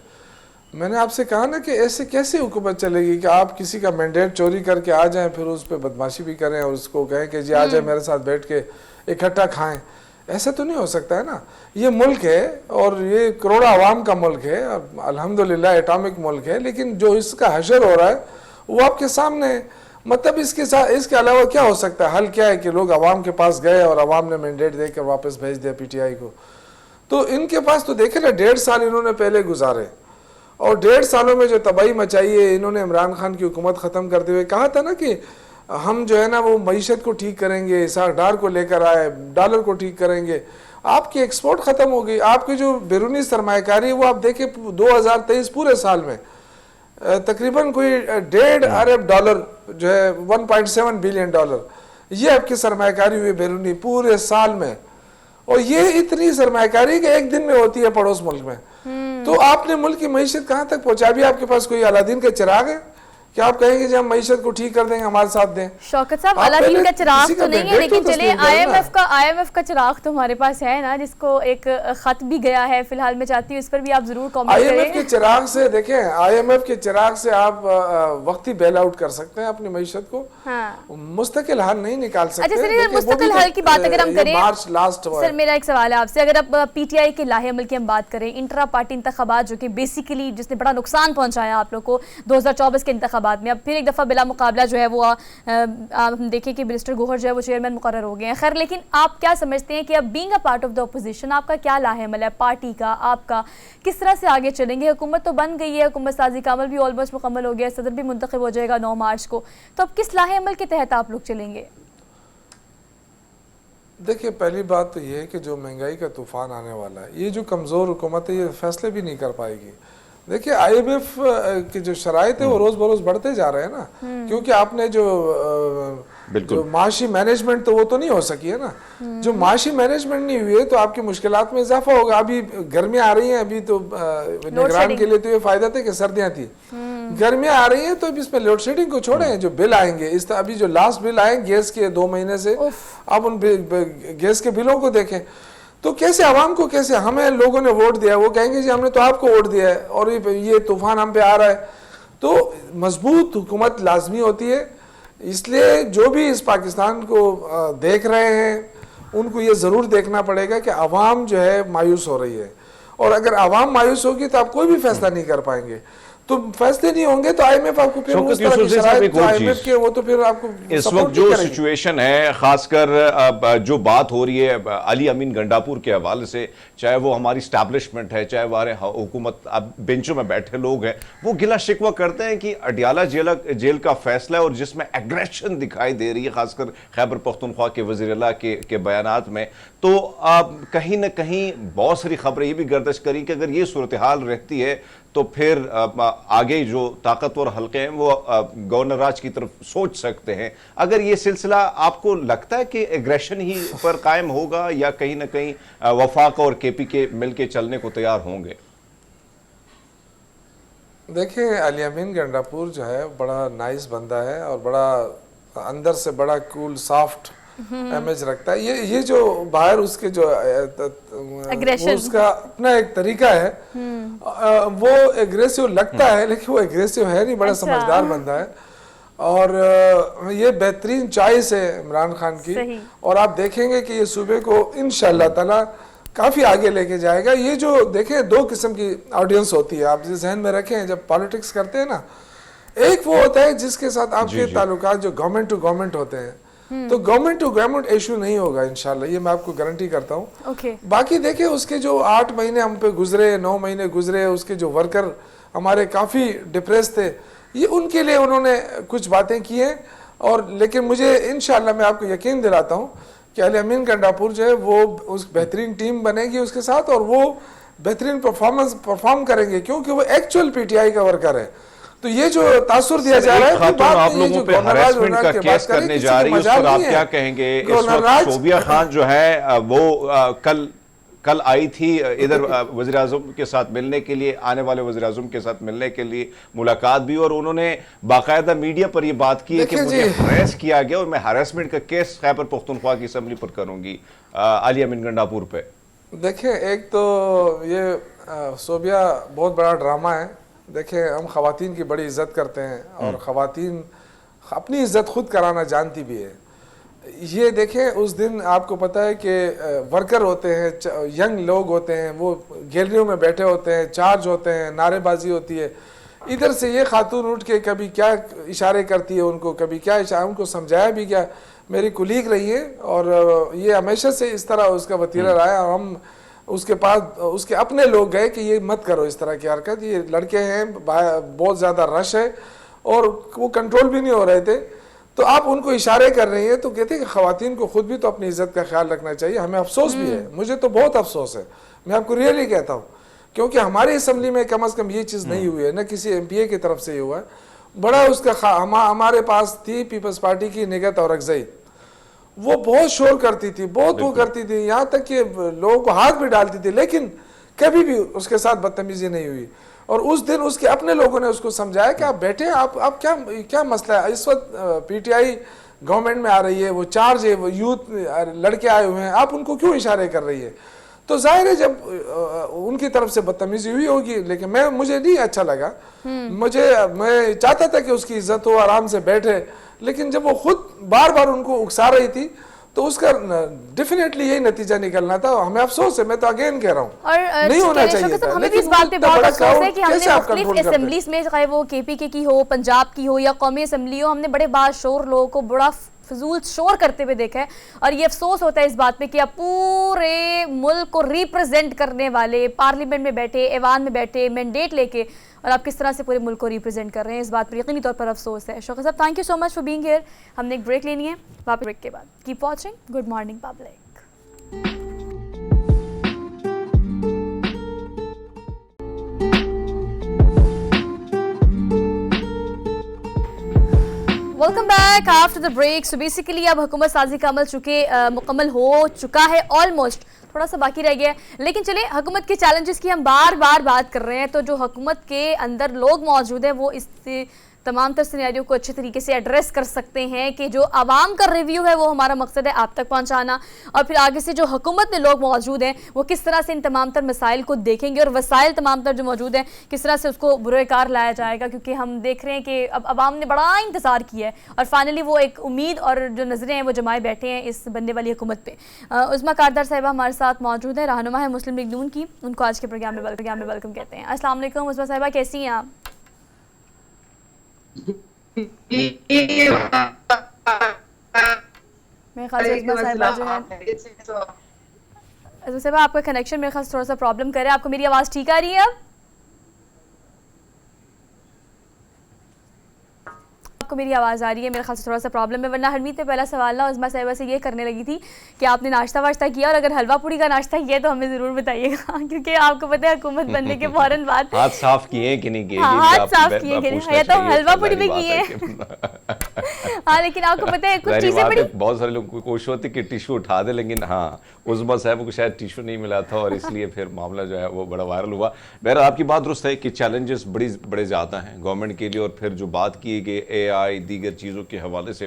मैंने आपसे कहा ना कि ऐसे कैसे हुकूमत चलेगी कि आप किसी का मैंडेट चोरी करके आ जाएं, फिर उस पर बदमाशी भी करें और उसको कहें कि जी आ जाए मेरे साथ बैठ के इकट्ठा खाएं। ऐसा तो नहीं हो सकता है ना। ये मुल्क है और ये करोड़ों आवाम का मुल्क है, अल्हम्दुलिल्लाह एटॉमिक मुल्क है, लेकिन जो इसका हशर हो रहा है वो आपके सामने है। मतलब इसके अलावा क्या हो सकता है? हल क्या है कि लोग अवाम के पास गए और अवाम ने मैंडेट देकर वापस भेज दिया पीटीआई को। तो इनके पास तो देखे ना 1.5 साल इन्होंने पहले गुजारे, और 1.5 सालों में जो तबाही मचाई है इन्होंने इमरान खान की हुकूमत ख़त्म करते हुए कहा था ना कि हम जो है ना वो मईशत को ठीक करेंगे, इसाक डार को लेकर आए, डॉलर को ठीक करेंगे। आपकी एक्सपोर्ट ख़त्म हो गई, आपकी जो बैरूनी सरमायाकारी है वो आप देखें 2023 पूरे साल में तकरीबन कोई 1.5 अरब डॉलर जो है 1.7 बिलियन डॉलर ये आपकी सरमायाकारी हुई बैरूनी पूरे साल में। और ये इतनी सरमायाकारी कि एक दिन में होती है पड़ोस मुल्क में। तो आपने मुल्क की मईशत कहाँ तक पहुँचा? भी आपके पास कोई अलादीन का चिराग है क्या आप कहेंगे जी हम मईशत को ठीक कर देंगे, हमारे साथ दें? शौकत साहब, आप अलादीन पहले का चिराग किसी तो का नहीं है, mandate लेकिन तो चले तस्लीम करो ना। आईएमएफ का चिराग तो हमारे पास है ना, जिसको एक खत भी गया है फिलहाल। मैं चाहती हूँ इस पर भी आप जरूर कमेंट IMF के करें। चिराग से देखें, IMF के चिराग से आप वक्ती बेल आउट कर सकते हैं अपनी मईशत को, हाँ। मुस्तकिल हल नहीं निकाल सकते। अच्छा सर, देखिए, वो भी मुस्तकिल तो, हल की बात अगर हम ये करें, मार्च लास्ट हुआ सर है। मेरा एक सवाल है आपसे, अगर आप पीटीआई के लाहेअमल की हम बात करें, इंटरा पार्टी इंतखाबात जो कि बेसिकली जिसने बड़ा नुकसान पहुंचाया आप लोग को 2024 के इंतखाबात में, अब फिर एक दफ़ा बिला मुकाबला जो है वो हम देखें कि मिनिस्टर गोहर जो है वो चेयरमैन मुकर्रर हो गए हैं। खैर, लेकिन आप क्या समझते हैं कि अब being a part of the opposition आपका क्या लाहेअमल है, पार्टी का, आपका किस तरह से आगे चलेंगे? हुकूमत तो बन गई है, हुकूमत साजी का अमल भी ऑलमोस्ट मुकम्मल हो गया, सदर भी मुंतखब हो जाएगा 9 मार्च को, तो अब किस लाहेअमल के तहत आप लोग चलेंगे? देखिए, पहली बात तो ये है कि जो महंगाई का तूफान आने वाला है, ये जो कमज़ोर हुकूमत है ये फैसले भी नहीं कर पाएगी। देखिए, IMF के जो शराइत है वो रोज़ बरोज़ बढ़ते जा रहे हैं ना, क्योंकि आपने जो माशी मैनेजमेंट तो वो तो नहीं हो सकी है ना। जो माशी मैनेजमेंट नहीं हुई है तो आपकी मुश्किलात में इजाफा होगा। अभी गर्मियाँ आ रही हैं, अभी तो निगरान के लिए तो ये फ़ायदा था कि सर्दियाँ थी, गर्मियाँ आ रही हैं तो इसमें लोड शेडिंग को छोड़ें। जो बिल आएंगे इस अभी जो लास्ट बिल आए गैस के 2 महीने से, अब उन गैस के बिलों को देखें तो कैसे आवाम को, कैसे हमें लोगों ने वोट दिया, वो कहेंगे जी हमने तो आपको वोट दिया है और ये तूफान हम पे आ रहा है। तो मजबूत हुकूमत लाजमी होती है। इसलिए जो भी इस पाकिस्तान को देख रहे हैं उनको ये ज़रूर देखना पड़ेगा कि आवाम जो है मायूस हो रही है, और अगर आवाम मायूस होगी तो आप कोई भी फैसला नहीं कर पाएंगे। तो फैसले नहीं होंगे तो IMF आपको फिर उस तरह की शराइत जो IMF के वो तो फिर आपको इस वक्त जो सिचुएशन है, खासकर जो बात हो रही है अली अमीन गंडापुर के हवाले से, चाहे वो हमारी स्टैब्लिशमेंट है, चाहे हमारे हुकूमत अब बेंचों में बैठे लोग हैं, वो गिला शिकवा करते हैं कि अडियाला जेल का फैसला है और जिसमें एग्रेशन दिखाई दे रही है, खासकर खैबर पख्तूनख्वा के वज़ीर-ए-आला के बयानात में। तो कहीं ना कहीं बहुत सारी खबरें ये भी गर्दिश करी कि अगर ये सूरत हाल रहती है तो फिर आगे जो ताकतवर हल्के हैं वो गवर्नर राज की तरफ सोच सकते हैं। अगर ये सिलसिला आपको लगता है कि एग्रेशन ही पर कायम होगा या कहीं ना कहीं वफाक और KP के मिलके चलने को तैयार होंगे? देखिए, अली अमीन गंडापुर जो है बड़ा नाइस बंदा है और बड़ा अंदर से बड़ा कूल सॉफ्ट इमेज रखता है। ये जो बाहर उसके जो वो उसका अपना एक तरीका है, वो एग्रेसिव लगता है लेकिन वो एग्रेसिव है नहीं, बड़ा समझदार बंदा है। और ये बेहतरीन चॉइस है इमरान खान की, और आप देखेंगे कि ये सूबे को इंशाअल्लाह ताला काफ़ी आगे लेके जाएगा। ये जो देखें 2 किस्म की ऑडियंस होती है, आप जहन में रखें जब पॉलिटिक्स करते हैं ना, एक वो होता है जिसके साथ आपके ताल्लुकात जो गवर्नमेंट टू गवर्नमेंट होते हैं, तो गवर्नमेंट टू गवर्नमेंट इशू नहीं होगा इंशाल्लाह, ये मैं आपको गारंटी करता हूँ। बाकी देखिए, उसके जो 8 महीने हम पे गुजरे, 9 महीने गुजरे, उसके जो वर्कर हमारे काफ़ी डिप्रेस थे, ये उनके लिए उन्होंने कुछ बातें की हैं। और लेकिन मुझे इंशाल्लाह मैं आपको यकीन दिलाता हूँ कि अली अमीन गंडापुर जो है वो उस बेहतरीन टीम बनेगी उसके साथ, और वो बेहतरीन परफॉर्म करेंगे क्योंकि वो एक्चुअल PTI का वर्कर है। तो ये जो तासुर दिया जा रहा है, आप लोगों पे हरासमेंट का केस करने जा रही है, उस पर आप क्या कहेंगे? इस वक्त शोबिया खान जो है वो कल आई थी इधर वज़ीर आज़म के साथ मिलने के लिए, आने वाले वज़ीर आज़म के साथ मिलने के लिए मुलाकात भी, और उन्होंने बाकायदा मीडिया पर यह बात की है कि मुझे हरेस किया गया और मैं हरासमेंट का केस खैबर पख्तूनख्वा की असम्बली पर करूंगी अली अमीन गंडापुर पे। देखिए, एक तो ये शोबिया बहुत बड़ा ड्रामा है। देखिए, हम ख़वातीन की बड़ी इज़्ज़त करते हैं और ख़वातीन अपनी इज़्ज़त खुद कराना जानती भी है। ये देखें, उस दिन आपको पता है कि वर्कर होते हैं, यंग लोग होते हैं, वो गैलरियों में बैठे होते हैं, चार्ज होते हैं, नारेबाजी होती है। इधर से ये खातून उठ के कभी क्या इशारे करती है उनको, कभी क्या इशारा, उनको समझाया भी क्या, मेरी कुलीग रही है और ये हमेशा से इस तरह उसका वतीरा रहा है। हम उसके पास उसके अपने लोग गए कि ये मत करो इस तरह की हरकत, ये लड़के हैं, बहुत ज़्यादा रश है और वो कंट्रोल भी नहीं हो रहे थे, तो आप उनको इशारे कर रही हैं। तो कहते हैं कि ख़वातीन को खुद भी तो अपनी इज़्ज़त का ख्याल रखना चाहिए। हमें अफसोस भी है, मुझे तो बहुत अफसोस है, मैं आपको रियली कहता हूँ, क्योंकि हमारी असम्बली में कम अज़ कम ये चीज़ नहीं हुई है, न किसी MPA की तरफ से ही हुआ है। बड़ा उसका हमारे पास थी पीपल्स पार्टी की निगत और अगज़ई, वो बहुत शोर करती थी, बहुत वो करती थी, यहाँ तक कि लोगों को हाथ भी डालती थी, लेकिन कभी भी उसके साथ बदतमीजी नहीं हुई। और उस दिन उसके अपने लोगों ने उसको समझाया कि आप बैठे, आप क्या क्या मसला है, इस वक्त पीटीआई गवर्नमेंट में आ रही है, वो चार्ज है, वो यूथ लड़के आए हुए हैं, आप उनको क्यों इशारे कर रही है। तो जाहिर है जब उनकी तरफ से बदतमीजी हुई होगी, लेकिन मुझे नहीं अच्छा लगा। मैं चाहता था कि उसकी इज्जत हो, आराम से बैठे, लेकिन जब वो खुद बार बार उनको उकसा रही थी तो उसका डेफिनेटली यही नतीजा निकलना था। हमें अफसोस है, मैं तो अगेन कह रहा हूँ, और नहीं होना चाहिए था। हमें भी इस बात पे बहुत अफसोस है कि हमने मुख्तलिफ असेंबलीज में, चाहे वो केपीके की हो, पंजाब की हो या कौमी असेंबली हो, हमने बड़े बाशोर लोगों को बड़ा फजूल शोर करते हुए देखा है। और ये अफसोस होता है इस बात पे कि आप पूरे मुल्क को रिप्रेजेंट करने वाले पार्लियामेंट में बैठे, ऐवान में बैठे, मैंडेट लेके, और आप किस तरह से पूरे मुल्क को रिप्रेजेंट कर रहे हैं। इस बात पर यकीनी तौर पर अफसोस है। Shaukat sahab, thank you so much for being here. हमने एक ब्रेक लेनी है, वापस ब्रेक के बाद keep watching good morning public. Welcome back after the break. So basically अब हुकूमत साजी का अमल मुकम्मल हो चुका है, ऑलमोस्ट, थोड़ा सा बाकी रह गया है। लेकिन चलिए, हुकूमत के चैलेंजेस की हम बार बार बात कर रहे हैं, तो जो हुकूमत के अंदर लोग मौजूद हैं वो इस तमाम तर सिनेरियो को अच्छे तरीके से एड्रेस कर सकते हैं कि जो आवाम का रिव्यू है वो हमारा मकसद है आप तक पहुंचाना, और फिर आगे से जो हुकूमत में लोग मौजूद हैं वो किस तरह से इन तमाम तर मसाइल को देखेंगे और वसाइल तमाम तर जो मौजूद हैं किस तरह से उसको बुरेकार लाया जाएगा। क्योंकि हम देख रहे हैं कि अब आवाम ने बड़ा इंतज़ार किया है और फाइनली वो एक उम्मीद और जो नज़रें हैं वो जमाए बैठे हैं इस बनने वाली हुकूमत पर। उस्मा कारदार साहिबा हमारे साथ मौजूद है, रहनुमा है मुस्लिम लीग नून की, उनको आज के प्रोग्राम में वेलकम कहते हैं। अस्सलाम वालेकुम उस्मा साहिबा, कैसी हैं आप? मेरे ख्याल से उस्मा साहिबा जो है, उस्मा साहिबा आपका कनेक्शन मेरे ख्याल से थोड़ा सा प्रॉब्लम कर रहा है। आपको मेरी आवाज़ ठीक आ रही है? अब आपको मेरी आवाज़ आ रही है? मेरे ख्याल से थोड़ा सा प्रॉब्लम है। वरना हरमीत ने पहला सवाल ना उस्मा साहिबा से ये करने लगी थी कि आपने नाश्ता वाश्ता किया, और अगर हलवा पूड़ी का नाश्ता किया तो हमें ज़रूर बताइएगा क्योंकि आपको पता है हुकूमत बनने के फ़ौरन बाद हाथ साफ किए कि नहीं किए? हाँ, हाथ साफ किए कि नहीं, या तो हलवा पूड़ी भी किए हाँ, लेकिन आपको पता है कुछ चीज़ें बड़ी, बहुत सारे लोग को कोशिश होती कि टिश्यू उठा दे, लेकिन हाँ, उस्मा साहब को शायद टिश्यू नहीं मिला था और इसलिए फिर मामला जो है वो बड़ा वायरल हुआ। बहरहाल आपकी बात दुरुस्त है कि चैलेंजेस बड़े ज़्यादा हैं गवर्नमेंट के लिए, और फिर जो बात की गई AI दीगर चीज़ों के हवाले से,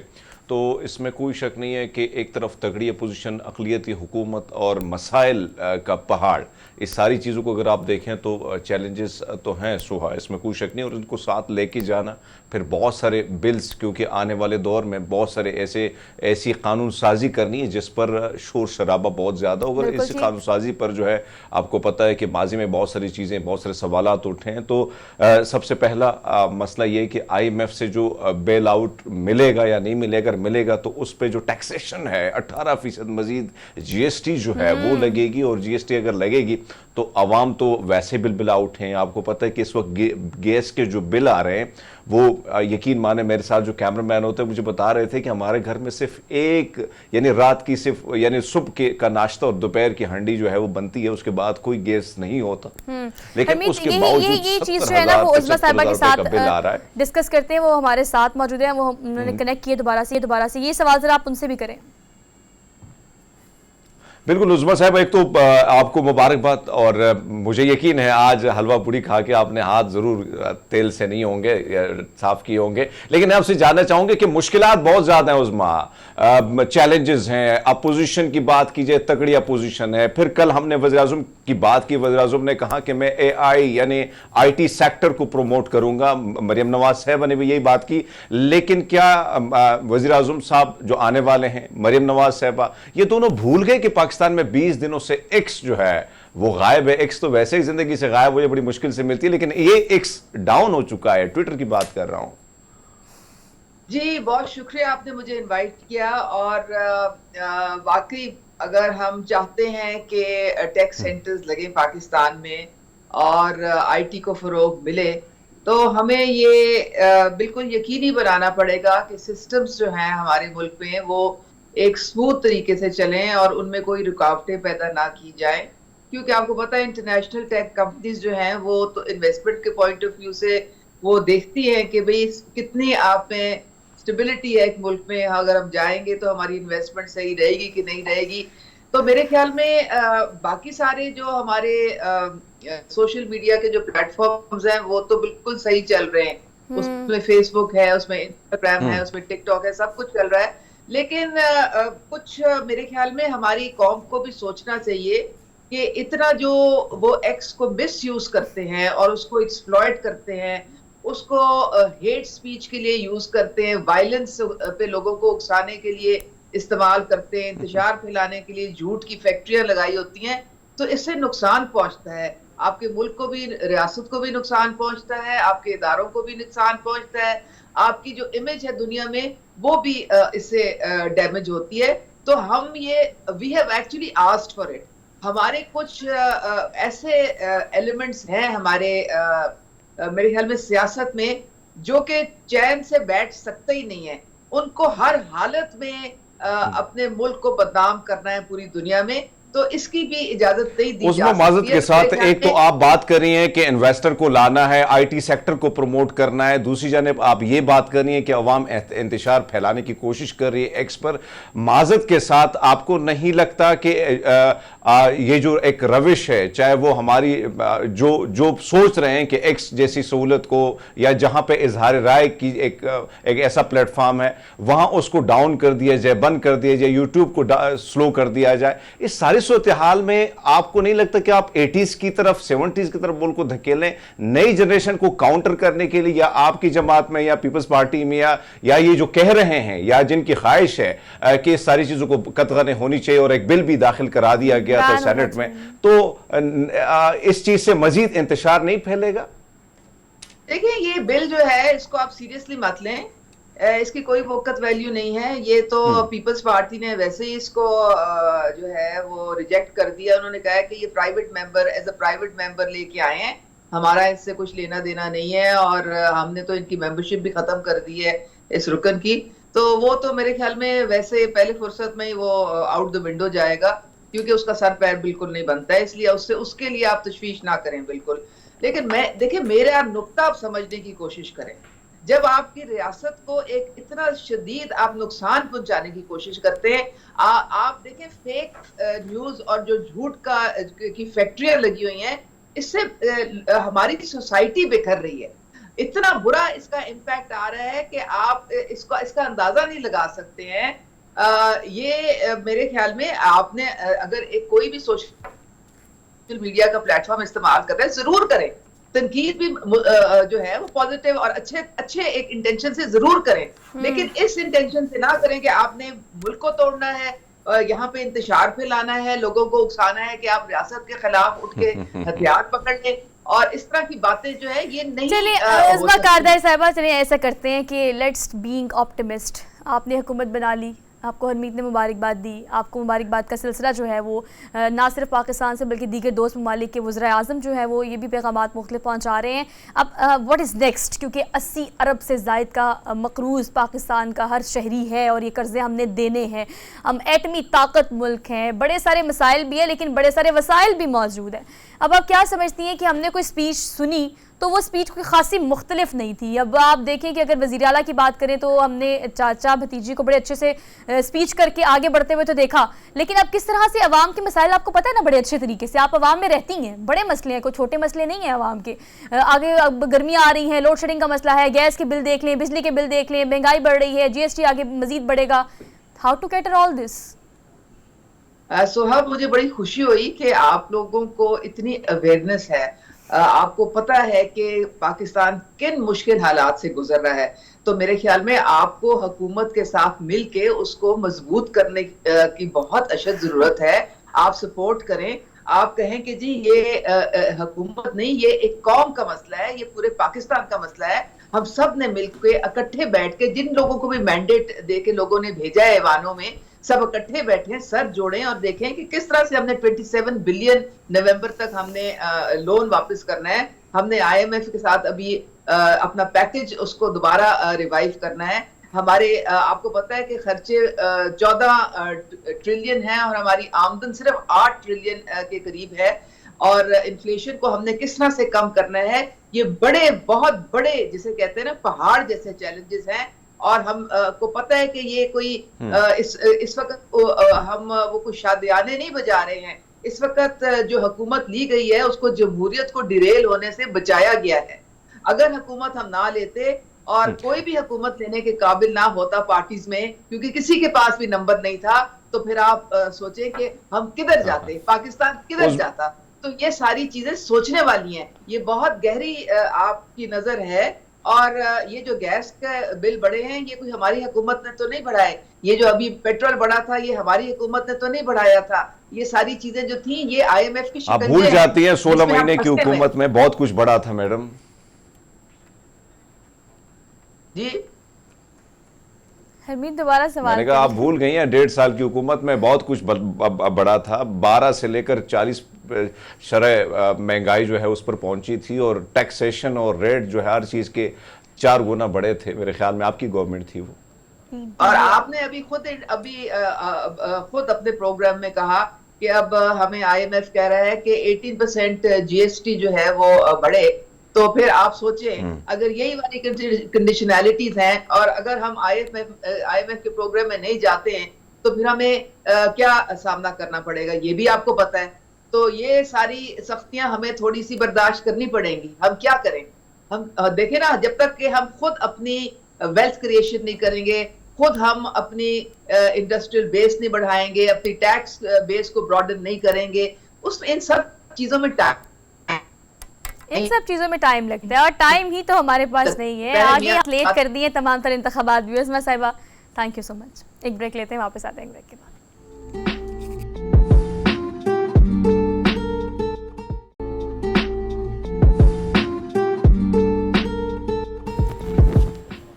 तो इसमें कोई शक नहीं है कि एक तरफ तगड़ी अपोजिशन, अक़लियती हुकूमत और मसाइल का पहाड़, इस सारी चीज़ों को अगर आप देखें तो चैलेंजेस तो हैं सुहा, इसमें कोई शक नहीं। और इनको साथ लेके जाना, फिर बहुत सारे बिल्स, क्योंकि आने वाले दौर में बहुत सारे ऐसी कानून साजी करनी है जिस पर शोर शराबा बहुत ज़्यादा होगा। इस कानून साजी पर जो है आपको पता है कि माजी में बहुत सारी चीज़ें, बहुत सारे सवालात उठे हैं। तो सबसे पहला मसला ये है कि IMF से जो बेल आउट मिलेगा या नहीं मिलेगा, मिलेगा तो उस पे जो टैक्सेशन है 18% मजीद GST जो है वो लगेगी, और GST अगर लगेगी तो आवाम तो वैसे बिल आउट हैं। आपको पता है कि इस वक्त गैस के जो बिल आ रहे हैं वो यकीन माने, मेरे साथ जो कैमरामैन होते हैं मुझे बता रहे थे कि हमारे घर में सिर्फ एक, यानी रात की सिर्फ, यानी सुबह का नाश्ता और दोपहर की हंडी जो है वो बनती है, उसके बाद कोई गैस नहीं होता। लेकिन उसके बावजूद ये चीज जो है ना वो उस्मा साहिबा के साथ डिस्कस करते हैं, वो हमारे साथ मौजूद है, वो उन्होंने कनेक्ट किए दोबारा से। ये सवाल जरा आप उनसे भी करें। बिल्कुल उस्मा साहब, एक तो आपको मुबारकबाद, और मुझे यकीन है आज हलवा पूड़ी खा के आपने हाथ जरूर तेल से नहीं होंगे, साफ किए होंगे। लेकिन आपसे जानना चाहूंगे कि मुश्किलात बहुत ज्यादा हैं उस्मा, चैलेंजेस हैं, अपोजिशन की बात कीजिए, तगड़ी अपोजिशन है। फिर कल हमने वज़ीर-ए-आज़म की बात की, वज़ीर-ए-आज़म ने कहा कि मैं AI यानी IT सेक्टर को प्रमोट करूंगा, मरियम नवाज साहब ने भी यही बात की। लेकिन क्या वज़ीर-ए-आज़म साहब जो आने वाले हैं, मरियम नवाज साहबा, ये दोनों भूल गए कि पाकिस्तान में 20 दिनों से X जो है वो गायब है। X तो वैसे ही जिंदगी से गायब हो, ये बड़ी मुश्किल से मिलती है, लेकिन ये X डाउन हो चुका है। ट्विटर की बात कर रहा हूं। जी, बहुत शुक्रिया आपने मुझे इनवाइट किया। और वाकई अगर हम चाहते हैं कि टेक सेंटर्स लगे पाकिस्तान में और IT को फरोग मिले, तो हमें ये बिल्कुल यकीनी बनाना पड़ेगा कि सिस्टम्स जो हैं हमारे मुल्क में वो एक स्मूथ तरीके से चलें और उनमें कोई रुकावटें पैदा ना की जाएं। क्योंकि आपको पता है इंटरनेशनल टेक कंपनीज जो हैं वो तो इन्वेस्टमेंट के पॉइंट ऑफ व्यू से वो देखती हैं कि भाई कितनी आप में स्टेबिलिटी है एक मुल्क में, अगर हम जाएंगे तो हमारी इन्वेस्टमेंट सही रहेगी कि नहीं रहेगी। तो मेरे ख्याल में बाकी सारे जो हमारे सोशल मीडिया के जो प्लेटफॉर्म्स हैं वो तो बिल्कुल सही चल रहे हैं। उसमें फेसबुक है, उसमें इंस्टाग्राम है, उसमें टिकटॉक है, सब कुछ चल रहा है। लेकिन कुछ मेरे ख्याल में हमारी कौम को भी सोचना चाहिए कि इतना जो वो एक्स को मिस यूज करते हैं और उसको एक्सप्लॉइट करते हैं, उसको हेट स्पीच के लिए यूज करते हैं, वायलेंस पे लोगों को उकसाने के लिए इस्तेमाल करते हैं, इंतशार फैलाने के लिए झूठ की फैक्ट्रियां लगाई होती हैं, तो इससे नुकसान पहुंचता है। आपके मुल्क को भी, रियासत को भी नुकसान पहुंचता है, आपके इदारों को भी नुकसान पहुंचता है, आपकी जो इमेज है दुनिया में वो भी इससे डैमेज होती है। तो हम ये we have actually asked for it. हमारे कुछ ऐसे एलिमेंट्स हैं हमारे मेरे ख्याल में सियासत में जो कि चैन से बैठ सकते ही नहीं है। उनको हर हालत में अपने मुल्क को बदनाम करना है पूरी दुनिया में, तो इसकी भी इजाजत नहीं दी उसमें माजरत के साथ एक तो आप बात कर रही हैं कि इन्वेस्टर को लाना है, आईटी सेक्टर को प्रमोट करना है, दूसरी जानिब आप ये बात कर रही हैं कि अवाम इंतशार फैलाने की कोशिश कर रही है एक्स पर। माजरत के साथ आपको नहीं लगता कि ये जो एक रविश है, चाहे वो हमारी जो सोच रहे हैं कि एक्स जैसी सहूलत को या जहां पे इजहार राय की एक ऐसा प्लेटफॉर्म है वहां उसको डाउन कर दिया जाए, बंद कर दिया जाए, यूट्यूब को स्लो कर दिया जाए, इस सारी सूरत हाल में आपको नहीं लगता कि आप 80s की तरफ 70s की तरफ मुल्क को धकेलें नई जनरेशन को काउंटर करने के लिए, या आपकी जमात में या पीपल्स पार्टी में या ये जो कह रहे हैं या जिनकी ख्वाहिश है कि इस सारी चीजों को कतगने होनी चाहिए और एक बिल भी दाखिल करा दिया गया था सेनेट में, तो इस चीज से मजीद इंतशार नहीं फैलेगा? देखिए, ये बिल जो है इसको आप सीरियसली मत लें, इसकी कोई वक़्त वैल्यू नहीं है। ये तो पीपल्स पार्टी ने वैसे ही इसको जो है वो रिजेक्ट कर दिया। उन्होंने कहा है कि ये private member as a private member लेके आए हैं, हमारा इससे कुछ लेना देना नहीं है, और हमने तो इनकी मेंबरशिप भी खत्म कर दी है इस रुकन की। तो वो तो मेरे ख्याल में वैसे पहले फुर्सत में ही वो आउट द विंडो जाएगा, क्योंकि उसका सर पैर बिल्कुल नहीं बनता है, इसलिए उसके लिए आप तशवीश ना करें बिल्कुल। लेकिन देखिए, मेरा नुक्ता आप समझने की कोशिश करें। जब आपकी रियासत को एक इतना शदीद आप नुकसान पहुंचाने की कोशिश करते हैं, आप देखें फेक न्यूज और जो झूठ की फैक्ट्रियां लगी हुई हैं, इससे हमारी सोसाइटी बिखर रही है। इतना बुरा इसका इम्पैक्ट आ रहा है कि आप इसका अंदाजा नहीं लगा सकते हैं। ये मेरे ख्याल में आपने अगर कोई भी सोशल मीडिया का प्लेटफॉर्म इस्तेमाल कर रहे हैं, जरूर करें। तनकीद भी जो है वो पॉजिटिव और अच्छे एक इंटेंशन से जरूर करें, लेकिन इस इंटेंशन से ना करें कि आपने मुल्क को तोड़ना है, यहाँ पे इंतशार फैलाना है, लोगों को उकसाना है कि आप रियासत के खिलाफ उठ के हथियार पकड़ लें, और इस तरह की बातें जो है ये नहीं। चलिए कारदाई साहिबा, चलिए ऐसा करते हैं कि लेट्स बीइंग ऑप्टिमिस्ट। आपने हुकूमत बना ली, आपको हरमीत ने मुबारकबाद दी, आपको मुबारकबाद का सिलसिला जो है वो ना सिर्फ पाकिस्तान से बल्कि दीगर दोस्त ममालिक के वज़ीर आज़म जो है वो ये भी पैगामात मुख्तलिफ पहुँचा रहे हैं। अब व्हाट इज़ नेक्स्ट, क्योंकि 80 अरब से ज़ायद का मकरूज़ पाकिस्तान का हर शहरी है और ये कर्ज़े हमने देने हैं, हम एटमी ताकत मुल्क हैं, बड़े सारे मसाइल भी हैं लेकिन बड़े सारे वसाइल भी मौजूद हैं। अब आप क्या समझती हैं कि हमने कोई स्पीच सुनी तो वो स्पीच कोई खासी मुख्तलिफ नहीं थी। अब आप देखें कि अगर वज़ीर आला की बात करें तो हमने चाचा भतीजी को बड़े अच्छे से स्पीच करके आगे बढ़ते हुए तो देखा, लेकिन अब किस तरह से अवाम के मसाइल आपको पता है ना बड़े अच्छे तरीके से, आप अवाम में रहती हैं, बड़े मसले हैं, कोई छोटे मसले नहीं हैं अवाम के। आगे अब गर्मियाँ आ रही हैं, लोड शेडिंग का मसला है, गैस के बिल देख लें, बिजली के बिल देख लें, महंगाई बढ़ रही है, GST आगे मजीद बढ़ेगा। How to cater all this? Sohaib, मुझे बड़ी खुशी हुई कि आप लोगों को इतनी अवेयरनेस है, आपको पता है कि पाकिस्तान किन मुश्किल हालात से गुजर रहा है। तो मेरे ख्याल में आपको हुकूमत के साथ मिलके उसको मजबूत करने की बहुत अशद जरूरत है। आप सपोर्ट करें, आप कहें कि जी ये हुकूमत नहीं, ये एक कौम का मसला है, ये पूरे पाकिस्तान का मसला है। हम सब ने मिलकर इकट्ठे बैठ के, जिन लोगों को भी मैंडेट दे के लोगों ने भेजा है ऐवानों में, सब इकट्ठे बैठे, सर जोड़ें और देखें कि किस तरह से हमने 27 बिलियन नवंबर तक हमने लोन वापस करना है। हमने IMF के साथ अभी अपना पैकेज उसको दोबारा रिवाइव करना है। हमारे आपको पता है कि खर्चे 14 ट्रिलियन हैं और हमारी आमदन सिर्फ 8 ट्रिलियन के करीब है, और इन्फ्लेशन को हमने किस तरह से कम करना है। ये बहुत बड़े जिसे कहते हैं ना पहाड़ जैसे चैलेंजेस हैं, और हम को पता है कि ये कोई इस वक्त हम वो कुछ शादियाने नहीं बजा रहे हैं। इस वक्त जो हुकूमत ली गई है उसको जमहूरियत को डिरेल होने से बचाया गया है। अगर हुकूमत हम ना लेते और कोई भी हुकूमत लेने के काबिल ना होता पार्टीज में, क्योंकि किसी के पास भी नंबर नहीं था, तो फिर आप सोचें कि हम किधर जाते, पाकिस्तान किधर जाता। तो ये सारी चीजें सोचने वाली हैं। ये बहुत गहरी आपकी नजर है। और ये जो गैस का बिल बढ़े हैं, ये कोई हमारी हुकूमत ने तो नहीं बढ़ाए। ये जो अभी पेट्रोल बढ़ा था, ये हमारी हुकूमत ने तो नहीं बढ़ाया था। ये सारी चीजें जो थी, ये IMF की आप भूल जाती हैं 16 महीने की हुकूमत में बहुत कुछ बढ़ा था मैडम जी। हरमीत दोबारा सवाल। मैंने कहा आप भूल गई हैं 1.5 साल की हुकूमत में बहुत कुछ बढ़ा था। 12 से लेकर 40 शरह महंगाई जो है उस पर पहुंची थी, और टैक्सेशन और रेट जो है हर चीज के 4 गुना बढ़े थे। मेरे ख्याल में आपकी गवर्नमेंट थी वो। और आपने अभी खुद अपने प्रोग्राम में कहा कि अब हमें IMF कह रहा है कि 18% GST जो है वो बढ़े। तो फिर आप सोचें, अगर यही वाली कंडीशनैलिटीज हैं और अगर हम IMF के प्रोग्राम में नहीं जाते हैं, तो फिर हमें क्या सामना करना पड़ेगा, ये भी आपको पता है। तो ये सारी सख्तियां हमें थोड़ी सी बर्दाश्त करनी पड़ेंगी। हम क्या करें? हम देखें ना, जब तक कि हम खुद अपनी वेल्थ क्रिएशन नहीं करेंगे, खुद हम अपनी इंडस्ट्रियल बेस नहीं बढ़ाएंगे, अपनी टैक्स बेस को ब्रॉडन नहीं करेंगे, इन सब चीजों में टाइम लगता है, और टाइम ही तो हमारे पास नहीं है। आगे लेट कर दिए तमाम तर इंतखाबात। व्यूअर्स साहिबा, थैंक यू सो मच। एक ब्रेक लेते हैं, वापस आते हैं ब्रेक के बाद।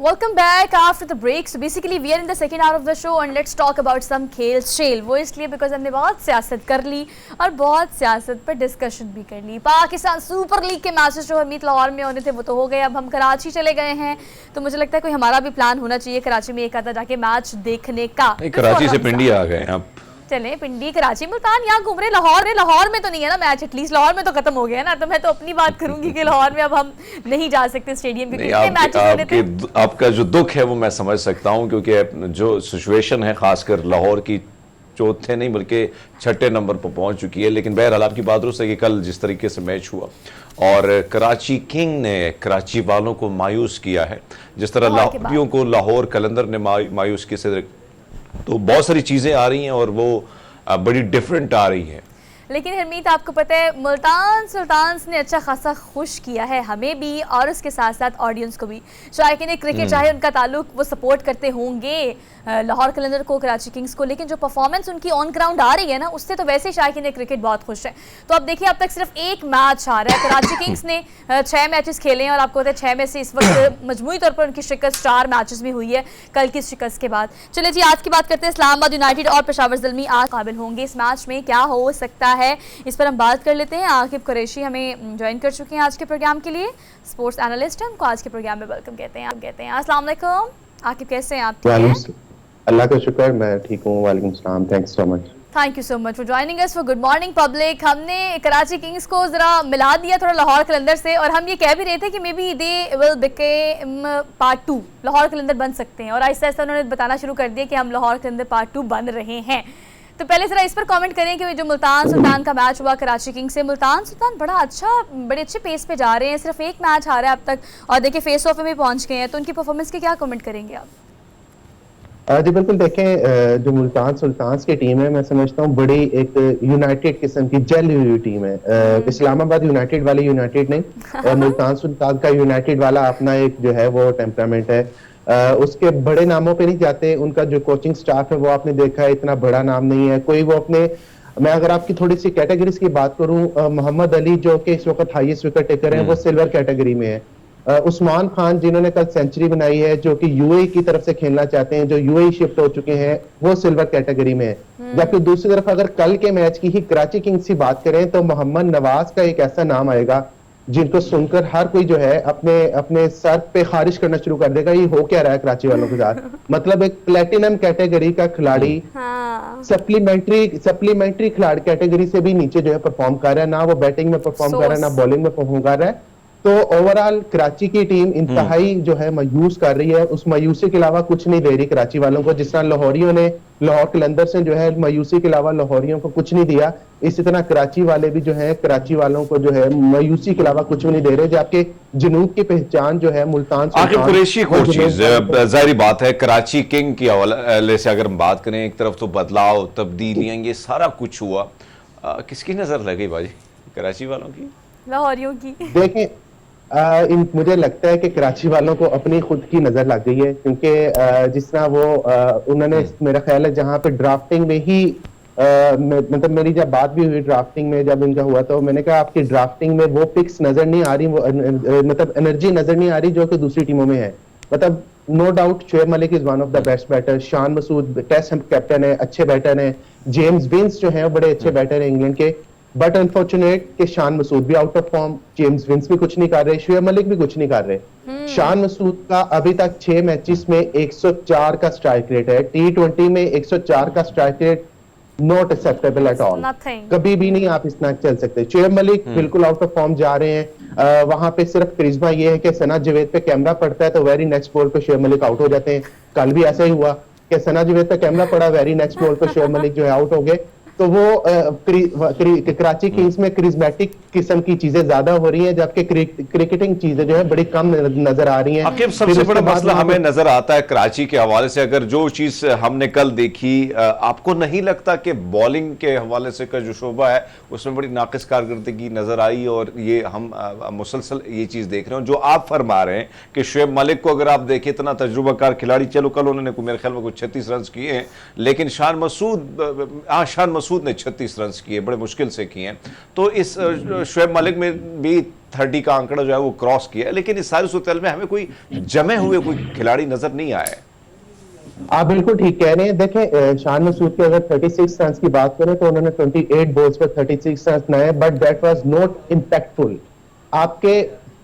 Welcome back after the break. So basically we are in the second hour of the show and let's talk about some खेल शेल। वो इसलिए बिकॉज हमने बहुत सियासत कर ली और बहुत सियासत पर डिस्कशन भी कर ली। पाकिस्तान सुपर लीग के मैचेस जो हमीद लाहौर में होने थे वो तो हो गए। अब हम कराची चले गए हैं, तो मुझे लगता है कोई हमारा भी प्लान होना चाहिए कराची में एक आधा जाके मैच देखने का। कराची से पिंडी आ गए आप। चले पिंडी, कराची, मुल्तान, यहाँ घूम रहे। लाहौर में तो नहीं है ना मैच, एटलीस्ट लाहौर में तो खत्म हो गया ना। तो मैं तो अपनी बात करूंगी कि लाहौर में अब हम नहीं जा सकते स्टेडियम, क्योंकि आपका जो दुख है वो मैं समझ सकता हूँ, क्योंकि जो सिचुएशन है खासकर लाहौर की चौथे नहीं बल्कि 6ठे नंबर पर पहुंच चुकी है। लेकिन बहरहाल आपकी बात दुरुस्त है कि कल जिस तरीके से मैच हुआ और कराची किंग ने कराची वालों को मायूस किया है, जिस तरह लाहौरियों को लाहौर कलंदर ने मायूस किया, तो बहुत सारी चीज़ें आ रही हैं और वो बड़ी डिफरेंट आ रही हैं। लेकिन हरमीत आपको पता है मुल्तान सुल्तान्स ने अच्छा खासा खुश किया है हमें भी और उसके साथ साथ ऑडियंस को भी। शायकीन क्रिकेट चाहे उनका ताल्लुक वो सपोर्ट करते होंगे लाहौर कलंदर को, कराची किंग्स को, लेकिन जो परफॉर्मेंस उनकी ऑन ग्राउंड आ रही है ना, उससे तो वैसे ही शायकीन क्रिकेट बहुत खुश है। तो अब देखिए अब तक सिर्फ एक मैच आ रहा है। कराची किंग्स ने 6 मैचेस खेले हैं और आपको पता है 6 में से इस वक्त मजमूई तौर पर उनकी शिकस्त 4 मैचेस में हुई है कल की शिकस्त के बाद। चलिए जी आज की बात करते हैं। इस्लामाबाद यूनाइटेड और पेशावर ज़ल्मी आज काबिल होंगे इस मैच में, क्या हो सकता है इस पर हम बात कर लेते हैं। आकिब कुरैशी हमें ज्वाइन कर चुके हैं आज के प्रोग्राम के लिए, स्पोर्ट्स एनालिस्ट हैं। उनको आज के प्रोग्राम में वेलकम कहते हैं। अस्सलाम वालेकुम आकिब, कैसे हैं आप? अल्लाह का शुक्र, मैं ठीक हूँ। वालेकुम सलाम, thanks so much. Thank you so much for joining us for good morning public. हमने कराची किंग्स को जरा मिला दिया थोड़ा लाहौर कलंदर से, और हम ये कह भी रहे थे कि maybe they will become part 2, Lahore Qalandar बन सकते हैं। और आहिस्ता आहिस्ता उन्होंने बताना शुरू कर दिया कि हम लाहौर कलंदर पार्ट 2 बन रहे हैं। तो पहले जरा इस पर कमेंट करें कि जो मुल्तान सुल्तान का मैच हुआ कराची किंग्स से, मुल्तान सुल्तान बड़े अच्छे पेस पे जा रहे हैं, सिर्फ एक मैच आ रहा है अब तक और देखिए फेस ऑफ में पहुंच गए हैं। तो उनकी परफॉर्मेंस के क्या कमेंट करेंगे आप? जी बिल्कुल, देखें जो मुल्तान सुल्तान्स की टीम है, मैं समझता हूँ बड़ी एक यूनाइटेड किस्म की जेल हुई टीम है। इस्लामाबाद यूनाइटेड वाली यूनाइटेड नहीं, और मुल्तान सुल्तान का यूनाइटेड वाला अपना एक जो है वो टेम्परामेंट है। उसके बड़े नामों पे नहीं जाते। उनका जो कोचिंग स्टाफ है वो आपने देखा है, इतना बड़ा नाम नहीं है कोई। वो अपने, मैं अगर आपकी थोड़ी सी कैटेगरीज की बात करूं, मोहम्मद अली जो कि इस वक्त हाईएस्ट विकेट टेकर हैं, वो सिल्वर कैटेगरी में है। उस्मान खान जिन्होंने कल सेंचुरी बनाई है, जो कि यूएई की तरफ से खेलना चाहते हैं, जो यूएई शिफ्ट हो चुके हैं, वो सिल्वर कैटेगरी में है। जबकि दूसरी तरफ अगर कल के मैच की ही कराची किंग्स की बात करें तो मोहम्मद नवाज का एक ऐसा नाम आएगा जिनको सुनकर हर कोई जो है अपने सर पे खारिश करना शुरू कर देगा, ये हो क्या रहा है कराची वालों के साथ। मतलब एक प्लेटिनम कैटेगरी का खिलाड़ी सप्लीमेंट्री खिलाड़ी कैटेगरी से भी नीचे जो है परफॉर्म कर रहा है। ना वो बैटिंग में परफॉर्म कर रहा है, ना बॉलिंग में परफॉर्म कर रहा है। तो ओवरऑल कराची की टीम इंतहाई जो है मायूस कर रही है। उस मायूसी के अलावा कुछ नहीं दे रही कराची वालों को। जिस तरह लाहौरियों ने, लाहौर कलंदर्स ने जो है मायूसी के अलावा लाहौरियों को कुछ नहीं दिया, इसी तरह कराची वाले भी जो है कराची वालों को जो है मायूसी के अलावा कुछ भी नहीं दे रहे। जबकि जनूब की पहचान जो है मुल्तान आकिब कुरैशी को चीज जाहिर बात है, कराची किंग की हवाले से अगर हम बात करें, एक तरफ तो बदलाव, तब्दीलियां, ये सारा कुछ हुआ, किसकी नजर लगी बाजी? कराची वालों की, लाहौरियों की? देखें, मुझे लगता है कि कराची वालों को अपनी खुद की नजर लग गई है, क्योंकि जिस तरह वो उन्होंने, मेरा ख्याल है जहां पे ड्राफ्टिंग में ही मतलब मेरी जब बात भी हुई ड्राफ्टिंग में, जब इनका हुआ तो मैंने कहा आपकी ड्राफ्टिंग में वो पिक्स नजर नहीं आ रही, वो मतलब एनर्जी नजर नहीं आ रही जो कि दूसरी टीमों में है। मतलब no doubt Shoaib Malik is one of the best batter, Shan Masood test captain है, अच्छे बैटर हैं, जेम्स विंस जो है बड़े अच्छे बैटर हैं इंग्लैंड के, बट अनफॉर्चुनेट कि शान मसूद भी out of form, James Vince भी कुछ नहीं कर रहे, शोएब मलिक भी कुछ नहीं कर रहे। शान मसूद का अभी तक 6 मैचेस में 104 का स्ट्राइक रेट है, T20 में 104 का strike rate not acceptable at all, कभी भी नहीं आप इतना चल सकते। शोएब मलिक बिल्कुल आउट ऑफ फॉर्म जा रहे हैं। वहां पे सिर्फ करिश्मा ये है कि सना जवेद पे कैमरा पड़ता है तो वेरी नेक्स्ट बॉल पे शोएब मलिक आउट हो जाते हैं। कल भी ऐसा ही हुआ कि सना जवेद पे कैमरा पड़ा, वेरी नेक्स्ट बॉल पे शोएब मलिक जो है आउट हो गए। तो वो कराची किंग्स में क्रिज्मेटिक किस्म की चीजें ज्यादा हो रही हैं, जबकि क्रिकेटिंग चीजें जो है बड़ी कम नजर आ रही हैं। आकिब, सबसे बड़ा मसला हमें नजर आता है कराची के हवाले से, अगर जो चीज हमने कल देखी, आपको नहीं लगता कि बॉलिंग के हवाले से का जो शोबा है उसमें बड़ी नाकिस कारकर्दगी नजर आई? और ये हम मुसलसल ये चीज देख रहे हैं जो आप फरमा रहे हैं कि शोएब मलिक को अगर आप देखें, इतना तजुर्बाकार खिलाड़ी, चलो कल उन्होंने मेरे ख्याल में कुछ 36 रन किए हैं, लेकिन शान मसूद ने 36 रन किए, बड़े मुश्किल से किए हैं। तो इस शोएब मलिक में भी 30 का आंकड़ा जो है वो क्रॉस किया है, लेकिन इस सारी सूरत में हमें कोई जमे हुए कोई खिलाड़ी नजर नहीं आए। आप बिल्कुल ठीक कह रहे हैं। देखें, शान मसूद के अगर 36 रन की बात करें तो उन्होंने 28 बॉल्स पर 36 रन बनाए, but that was not impactful. आपके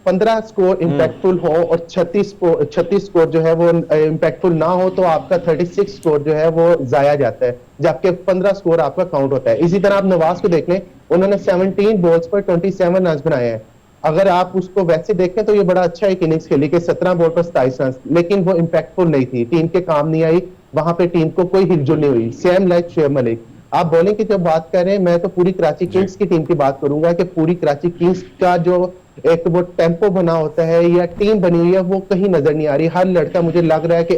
15 स्कोर इंपैक्टफुल हो और 36 स्कोर जो है वो इंपैक्टफुल ना हो तो आपका 36 स्कोर जो है वो जाया जाता है, जबकि 15 स्कोर आपका काउंट होता है। इसी तरह आप नवाज को देख लें, उन्होंने 17 बॉल्स पर 27 रन बनाए हैं। अगर आप उसको वैसे देखें तो ये बड़ा अच्छा एक इनिंग्स खेली कि 17 बॉल पर 27 रन, लेकिन वो इंपैक्टफुल नहीं थी, टीम के काम नहीं आई, वहां पे टीम को कोई हिलजुल नहीं हुई। Same like Shoaib Malik. आप बॉलिंग की जब बात कर रहे हैं, मैं तो पूरी कराची किंग्स की टीम की बात करूंगा कि पूरी कराची किंग्स का जो एक वो टेम्पो बना होता है या टीम बनी हुई है वो कहीं नजर नहीं आ रही। हर लड़का मुझे लग रहा है कि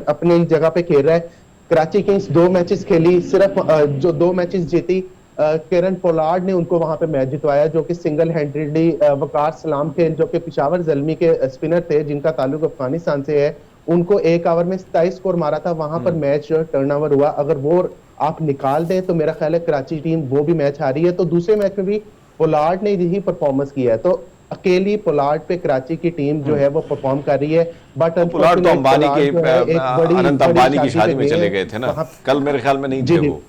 अपनी जगह पे खेल रहा है। कराची किंग्स 2 मैचेस खेली, सिर्फ जो 2 मैचेस जीती, केरन पोलार्ड ने उनको वहां पे मैच जितवाया, जो कि सिंगल हैंडेडली वकार सलाम थे जो कि पिशावर जल्मी के स्पिनर थे जिनका ताल्लुक अफगानिस्तान से है, उनको 1 ओवर में 27 स्कोर मारा था, वहां पर मैच टर्नओवर हुआ। अगर वो आप निकाल दें तो मेरा ख्याल है कराची टीम वो भी मैच हारी है। तो दूसरे मैच में भी पोलार्ड ने यही परफॉर्मेंस किया है, तो अकेली पोलार्ड पे कराची की टीम जो है वो परफॉर्म कर रही है। बट पोलार्ड तो अंबानी के, अनंत अंबानी की शादी में चले गए थे ना, कल मेरे ख्याल में नहीं थे वो।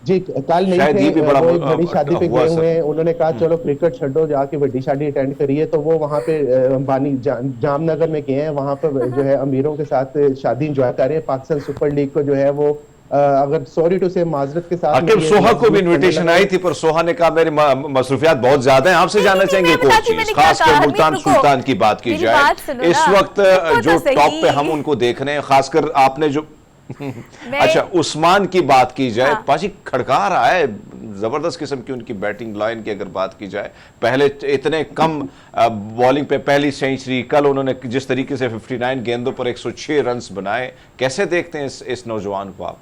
जी कल नहीं थे, वो बड़ी शादी पे गए हुए हैं। उन्होंने कहा चलो क्रिकेट छड्डो, जाके बड़ी शादी अटेंड करिए, तो वो वहां पे अंबानी जामनगर में गए हैं, वहां पर जो है अमीरों के साथ शादी एंजॉय कर रहे हैं। पाकिस्तान सुपर लीग को जो है वो अगर सॉरी टू से माजरत के साथ, आकिब सोहा को भी इनविटेशन आई थी पर सोहा ने कहा मेरी मसरूफियात बहुत ज्यादा हैं। आपसे जानना चाहेंगे एक और चीज, खासकर मुल्तान सुल्तान की बात की जाए, इस वक्त जो टॉप पे हम उनको देख रहे हैं, खासकर आपने जो अच्छा उस्मान की बात की जाए, पाजी खड़का रहा है जबरदस्त किस्म की उनकी बैटिंग लाइन की अगर बात की जाए, पहले इतने कम बॉलिंग पे पहली सेंचुरी, कल उन्होंने जिस तरीके से 59 गेंदों पर 106 रन बनाए, कैसे देखते हैं इस नौजवान को आप?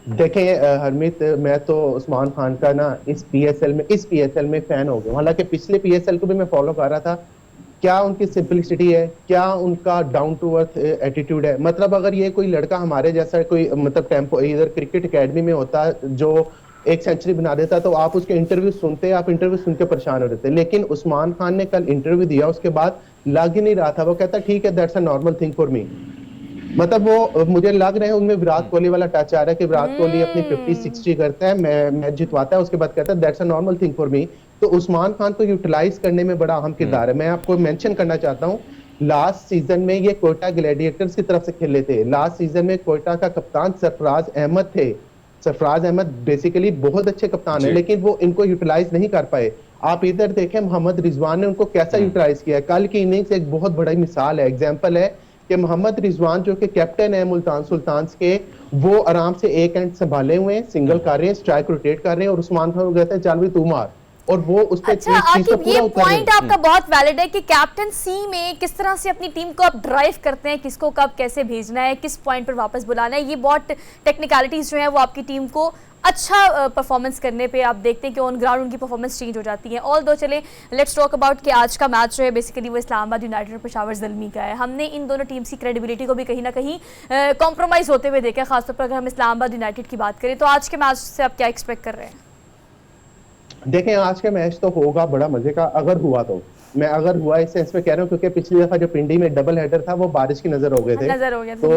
देखें हरमीत, मैं तो उस्मान खान का ना इस पीएसएल में फैन हो गया। हालांकि पिछले पीएसएल को भी मैं फॉलो कर रहा था। क्या उनकी सिंपलिसिटी है, क्या उनका डाउन टू अर्थ एटीट्यूड है। मतलब अगर ये कोई लड़का हमारे जैसा कोई मतलब टेम्पो इधर क्रिकेट एकेडमी में होता जो 1 सेंचुरी बना देता तो आप उसके इंटरव्यू सुनते, आप इंटरव्यू सुन के परेशान हो रहे थे। लेकिन उस्मान खान ने कल इंटरव्यू दिया, उसके बाद लग ही नहीं रहा था, वो कहता ठीक है that's a normal thing for me. मतलब वो मुझे लग रहे हैं उनमें विराट कोहली वाला टच आ रहा है कि विराट कोहली अपनी 50-60 करता है, मैच जितवाता है, उसके बाद कहता है that's a normal thing for me. तो उस्मान खान को यूटिलाइज करने में बड़ा अहम किरदार है। मैं आपको मेंशन करना चाहता हूँ, लास्ट सीजन में ये कोयटा ग्लैडिएटर्स की तरफ से खेले थे। लास्ट सीजन में कोयटा का कप्तान सरफराज अहमद थे। सरफराज अहमद बेसिकली बहुत अच्छे कप्तान है, लेकिन वो इनको यूटिलाइज नहीं कर पाए। आप इधर देखें मोहम्मद रिजवान ने उनको कैसा यूटिलाइज किया है। कल की इनिंग्स एक बहुत बड़ा मिसाल है, एग्जांपल है कि मोहम्मद रिजवान जो कि कैप्टन है मुल्तान सुल्तान्स के, वो आराम से एक एंड संभाले हुए हैं, सिंगल कर रहे हैं, स्ट्राइक रोटेट कर रहे हैं और उस्मान खान को कहते हैं चल भी तू मार, और वो उस पे अच्छा आकिब, ये पॉइंट आपका बहुत वैलिड है कि कैप्टनसी में किस तरह से अपनी टीम को आप ड्राइव करते हैं, किसको कब कैसे भेजना है, किस पॉइंट पर वापस बुलाना है, ये बहुत टेक्निकलिटीज जो है वो आपकी टीम को अच्छा परफॉर्मेंस करने पे आप देखते हैं कि ऑन ग्राउंड उनकी परफॉर्मेंस चेंज हो जाती है। ऑल दो चले लेट्स टॉक अबाउट कि आज का मैच जो है बेसिकली वो इस्लामाबाद यूनाइटेड और पेशावर ज़ल्मी का है। हमने इन दोनों टीम्स की क्रेडिबिलिटी को भी कहीं ना कहीं कॉम्प्रोमाइज़ होते हुए देखा है, खासतौर पर अगर हम इस्लामाबाद यूनाइटेड की बात करें। तो आज के मैच से आप क्या एक्सपेक्ट कर रहे हैं? देखें आज का मैच तो होगा बड़ा मजे का, अगर हुआ तो। मैं अगर हुआ इस सेंस में कह रहा हूँ क्योंकि पिछली दफा जो पिंडी में डबल हेडर था वो बारिश की नजर हो गए थे, नजर हो गया तो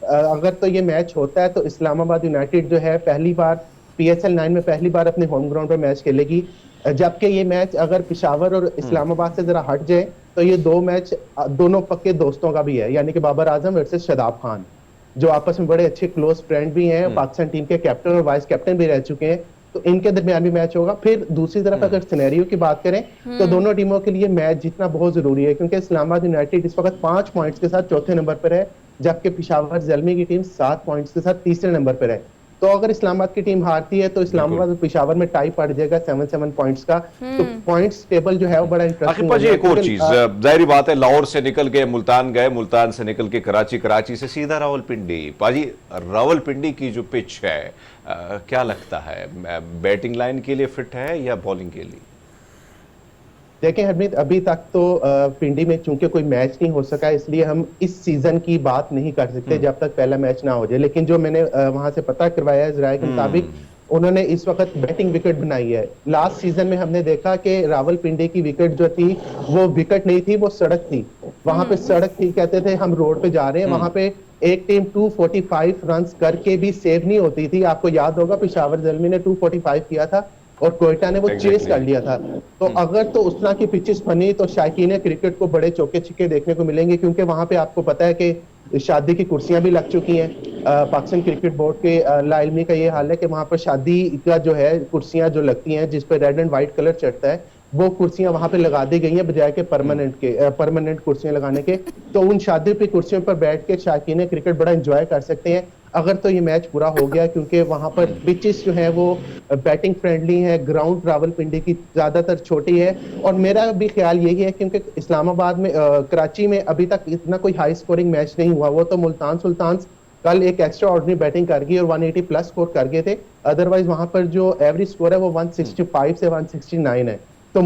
अगर तो ये मैच होता है तो इस्लामाबाद यूनाइटेड जो है पहली बार PSL 9 में पहली बार अपने होम ग्राउंड पर मैच खेलेगी, जबकि ये मैच अगर पेशावर और इस्लामाबाद से जरा हट जाए तो ये दो मैच दोनों पक्के दोस्तों का भी है, यानी कि बाबर आजम वर्सेस शादाब खान, जो आपस में बड़े अच्छे क्लोज फ्रेंड भी हैं, पाकिस्तान टीम के कैप्टन और वाइस कैप्टन भी रह चुके हैं, तो इनके दरमियान भी मैच होगा। फिर दूसरी तरफ अगर सिनेरियो की बात करें तो दोनों टीमों के लिए मैच जीतना बहुत जरूरी है, क्योंकि इस्लामाबाद यूनाइटेड इस वक्त 5 पॉइंट्स के साथ चौथे नंबर पर है, जबकि पेशावर ज़ल्मी की टीम 7 पॉइंट्स के साथ तीसरे नंबर पर है। तो अगर इस्लामाबाद की टीम हारती है तो इस्लामाबाद और पेशावर में टाई पड़ जाएगा 7 पॉइंट्स का, तो पॉइंट्स टेबल जो है वो बड़ा इंटरेस्टिंग है। एक और चीज जाहिर बात है, लाहौर से निकल के मुल्तान गए, मुल्तान से निकल के कराची, कराची से सीधा रावलपिंडी। पाजी रावलपिंडी की जो पिच है क्या लगता है, बैटिंग लाइन के लिए फिट है या बॉलिंग के लिए? देखें हरमीत, अभी तक तो पिंडी में चूंकि कोई मैच नहीं हो सका, इसलिए हम इस सीजन की बात नहीं कर सकते जब तक पहला मैच ना हो जाए। लेकिन जो मैंने वहां से पता करवाया है जराये के मुताबिक, उन्होंने इस वक्त बैटिंग विकेट बनाई है। लास्ट सीजन में हमने देखा कि रावलपिंडी की विकेट जो थी वो विकेट नहीं थी, वो सड़क थी। वहां पे सड़क थी, कहते थे हम रोड पे जा रहे हैं, वहां पे एक टीम 245 रन करके भी सेव नहीं होती थी। आपको याद होगा पेशावर ज़ल्मी ने 245 किया था और कोयटा ने वो चेस कर लिया था। तो अगर तो उस तरह की पिचेस बनी तो शायकीन क्रिकेट को बड़े चौके छिक्के देखने को मिलेंगे, क्योंकि वहां पे आपको पता है कि शादी की कुर्सियां भी लग चुकी हैं। पाकिस्तान क्रिकेट बोर्ड के लाइलमी का ये हाल है कि वहां पर शादी का जो है कुर्सियां जो लगती हैं जिस पर रेड एंड व्हाइट कलर चढ़ता है, वो कुर्सियां वहां पे लगा दी गई हैं बजाय के परमानेंट कुर्सियां लगाने के। तो उन शादी पे कुर्सियों पर बैठ के शायकीन क्रिकेट बड़ा एंजॉय कर सकते हैं अगर तो ये मैच पूरा हो गया, क्योंकि वहां पर पिचेस जो है वो बैटिंग फ्रेंडली है। ग्राउंड रावलपिंडी की ज्यादातर छोटी है और मेरा भी ख्याल यही है, क्योंकि इस्लामाबाद में कराची में अभी तक इतना कोई हाई स्कोरिंग मैच नहीं हुआ। वो तो मुल्तान सुल्तान्स कल एक एक्स्ट्रा ऑर्डिनरी बैटिंग कर गई और 180 प्लस स्कोर कर गए थे, अदरवाइज वहां पर जो एवरेज स्कोर है वो 165 से 169 है। तो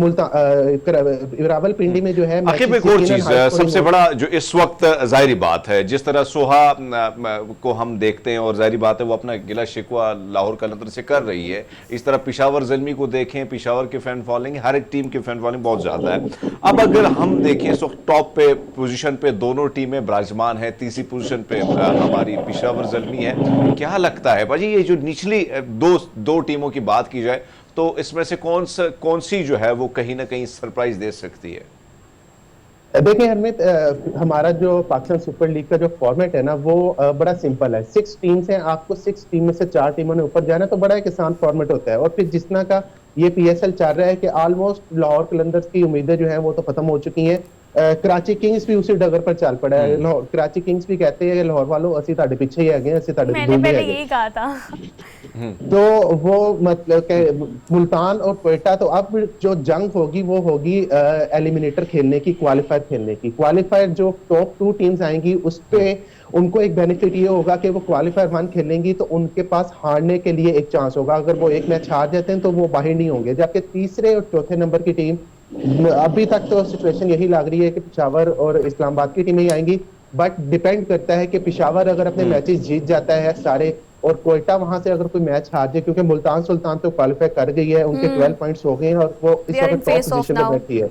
रावलपिंडी में जो है आखिर में एक और चीज सबसे बड़ा जो इस वक्त जाहिर बात है, जिस तरह सोहा को हम देखते हैं और जाहिर बात है वो अपना गिला शिकवा लाहौर कलंदर से कर रही है, इस तरह पेशावर ज़ल्मी को देखें, पेशावर के फैन फॉलोइंग, हर एक टीम की फैन फॉलोइंग बहुत ज्यादा है। अब अगर हम देखें इस वक्त टॉप पे पोजीशन पे दोनों टीमें विराजमान है, तीसरी पोजीशन पे हमारी पेशावर ज़ल्मी है। क्या लगता है भाजी, ये जो निचली दो टीमों की बात की जाए तो इसमें से कौन सी जो है वो कहीं ना कहीं सरप्राइज दे सकती है? देखिए हरमीत, हमारा जो पाकिस्तान सुपर लीग का जो फॉर्मेट है ना वो बड़ा सिंपल है। 6 टीम्स हैं, आपको 6 टीम में से 4 टीमों ने ऊपर जाना, तो बड़ा एक आसान फॉर्मेट होता है। और फिर जिस तरह का ये PSL चल रहा है कि ऑलमोस्ट लाहौर कलंदर्स की उम्मीदें जो हैं वो तो खत्म हो चुकी हैं। कराची किंग्स भी उसी डगर पर चल पड़ा है। कराची किंग्स भी कहते हैं कि लाहौर वालों असि ताड़े पीछे ही है, असि ताड़े मैंने पहले यही कहा था। तो वो मतलब मुल्तान और कोयटा, तो अब जो जंग होगी वो होगी एलिमिनेटर खेलने की, क्वालिफायर खेलने की। क्वालिफायर जो टॉप 2 टीम्स आएंगी उस पे उनको एक बेनिफिट ये होगा कि वो क्वालिफायर 1 खेलेंगी तो उनके पास हारने के लिए एक चांस होगा। अगर वो एक मैच हार जाते हैं तो वो बाहर नहीं होंगे, जबकि तीसरे और चौथे नंबर की टीम, अभी तक तो सिचुएशन यही लग रही है कि पेशावर और इस्लामाबाद की टीमें ही आएंगी। बट डिपेंड करता है कि पेशावर अगर अपने मैचेस जीत जाता है सारे और कोयटा वहां से अगर कोई मैच हार जाए, क्योंकि मुल्तान सुल्तान तो क्वालिफाई कर गई है, उनके 12 पॉइंट्स हो गए हैं और वो इस वक्त टॉप पोजीशन पे बैठी है।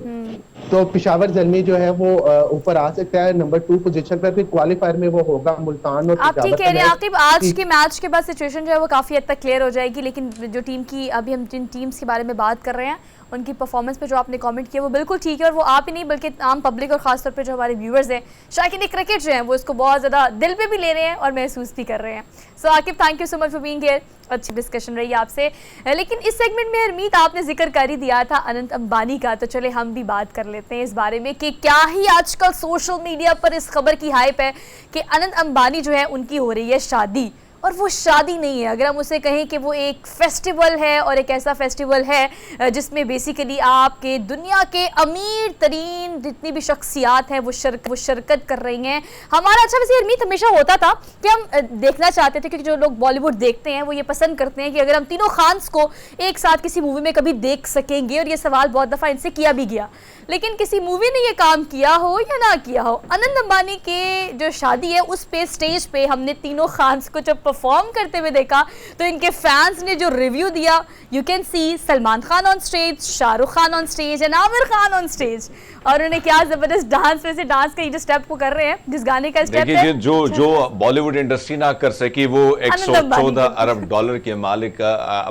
तो पेशावर ज़ल्मी जो है वो ऊपर आ सकता है नंबर 2 पोजीशन पर। फिर क्वालिफायर में वो होगा मुल्तान और आप ठीक कह रहे हैं आकिब, आज के मैच के बाद सिचुएशन जो है वो काफी हद तक क्लियर हो जाएगी। लेकिन जो टीम की अभी हम जिन टीम्स के बारे में बात कर रहे हैं उनकी परफॉर्मेंस पे जो आपने कमेंट किया वो बिल्कुल ठीक है, और वो आप ही नहीं बल्कि आम पब्लिक और ख़ासतौर पे जो हमारे व्यूअर्स हैं शायकीन क्रिकेट जो हैं वो इसको बहुत ज़्यादा दिल पे भी ले रहे हैं और महसूस भी कर रहे हैं। So Aqib, thank you so much for being here, अच्छी डिस्कशन रही आपसे। लेकिन इस सेगमेंट में हरमीत आपने जिक्र कर ही दिया था अनंत अंबानी का, तो चले हम भी बात कर लेते हैं इस बारे में कि क्या ही आजकल सोशल मीडिया पर इस खबर की हाइप है कि अनंत अंबानी जो है उनकी हो रही है शादी, और वो शादी नहीं है, अगर हम उसे कहें कि वो एक फेस्टिवल है, और एक ऐसा फेस्टिवल है जिसमें बेसिकली आपके दुनिया के अमीर तरीन जितनी भी शख्सियात हैं वो शिरकत कर रही हैं। हमारा अच्छा वैसे हरमीत हमेशा होता था कि हम देखना चाहते थे, क्योंकि जो लोग बॉलीवुड देखते हैं वो ये पसंद करते हैं कि अगर हम तीनों खान्स को एक साथ किसी मूवी में कभी देख सकेंगे, और ये सवाल बहुत दफ़ा इनसे किया भी गया, लेकिन किसी मूवी ने ये काम किया हो या ना किया हो, अनंत अंबानी के जो शादी है उस पे स्टेज पे हमने तीनों खान्स को जब परफॉर्म करते हुए देखा तो इनके फैंस ने जो रिव्यू दिया, you can see Salman Khan on stage, Shahrukh Khan on stage and Aamir Khan on stage, और उन्हें क्या जबरदस्त डांस, वैसे डांस का जो स्टेप को कर रहे हैं, जिस गाने का स्टेप है, जो बॉलीवुड इंडस्ट्री ना कर सकी वो 114 अरब डॉलर के मालिक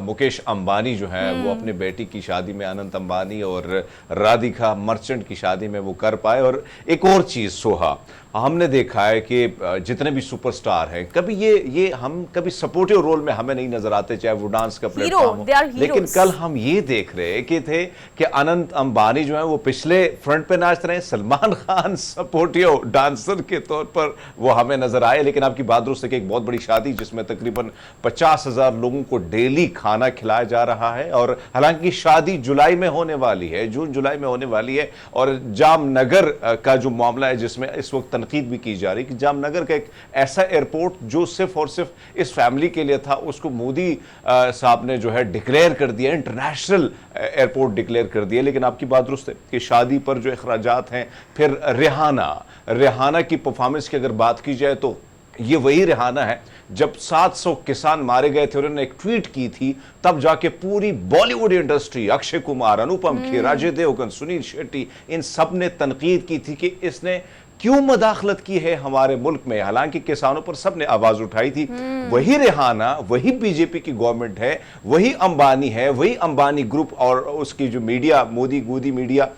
मुकेश अंबानी जो है वो अपने बेटी की शादी में अनंत अंबानी और राधिका मर्चेंट की शादी में वो कर पाए। और एक और चीज सोहा, हमने देखा है कि जितने भी सुपरस्टार हैं कभी ये हम कभी सपोर्टिव रोल में हमें नहीं नजर आते, चाहे वो डांस का प्लेटफॉर्म हो, लेकिन कल हम ये देख रहे थे कि अनंत अंबानी जो है वो पिछले फ्रंट पे नाच रहे हैं, सलमान खान सपोर्टिव डांसर के तौर पर वो हमें नजर आए। लेकिन आपकी बात दुरुस्त है कि एक बहुत बड़ी शादी जिसमें तकरीबन 50,000 लोगों को डेली खाना खिलाया जा रहा है, और हालांकि शादी जुलाई में होने वाली है, जून जुलाई में होने वाली है, और जामनगर का जो मामला है जिसमें इस वक्त तनकीद भी की जा रही कि जामनगर का एक ऐसा एयरपोर्ट जो सिर्फ और सिर्फ इस फैमिली के लिए था, उसको मोदी साहब ने जो है डिक्लेयर कर दिया, इंटरनेशनल एयरपोर्ट डिक्लेयर कर दिया। लेकिन आपकी बात दुरुस्त है कि शादी पर जो अखराजात हैं, फिर रिहाना की परफॉर्मेंस की अगर बात की जाए तो ये वही रिहाना है जब 700 किसान मारे गए थे, उन्होंने एक ट्वीट की थी, तब जाके पूरी बॉलीवुड इंडस्ट्री, अक्षय कुमार, अनुपम खेर, अजय देवगन, सुनील शेट्टी, इन सब ने तनकीद की थी कि इसने क्यों मदाखलत की है हमारे मुल्क में। हालांकि किसानों पर सबने आवाज उठाई थी। वही रिहाना, वही बीजेपी की गवर्नमेंट है, वही अंबानी है, वही अंबानी ग्रुप और उसकी जो मीडिया, मोदी गोदी मीडिया,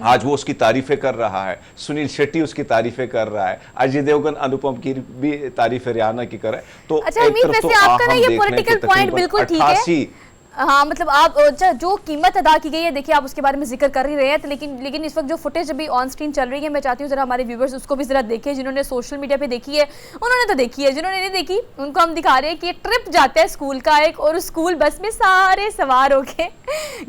आज वो उसकी तारीफें कर रहा है, सुनील शेट्टी उसकी तारीफें कर रहा है, अजय देवगन, अनुपम की भी तारीफें रिहाना की कर रहा है। तो अच्छा, एक तरफ तो आपका ना ये पॉलिटिकल पॉइंट बिल्कुल ठीक है। हाँ, मतलब आप जो कीमत अदा की गई है, देखिए आप उसके बारे में जिक्र कर ही रहे हैं, तो लेकिन इस वक्त जो फुटेज अभी ऑन स्क्रीन चल रही है, मैं चाहती हूँ जरा हमारे व्यूवर्स उसको भी जरा देखें। जिन्होंने सोशल मीडिया पे देखी है उन्होंने तो देखी है, जिन्होंने नहीं देखी उनको हम दिखा रहे हैं कि ट्रिप जाता है स्कूल का एक, और स्कूल बस में सारे सवार होके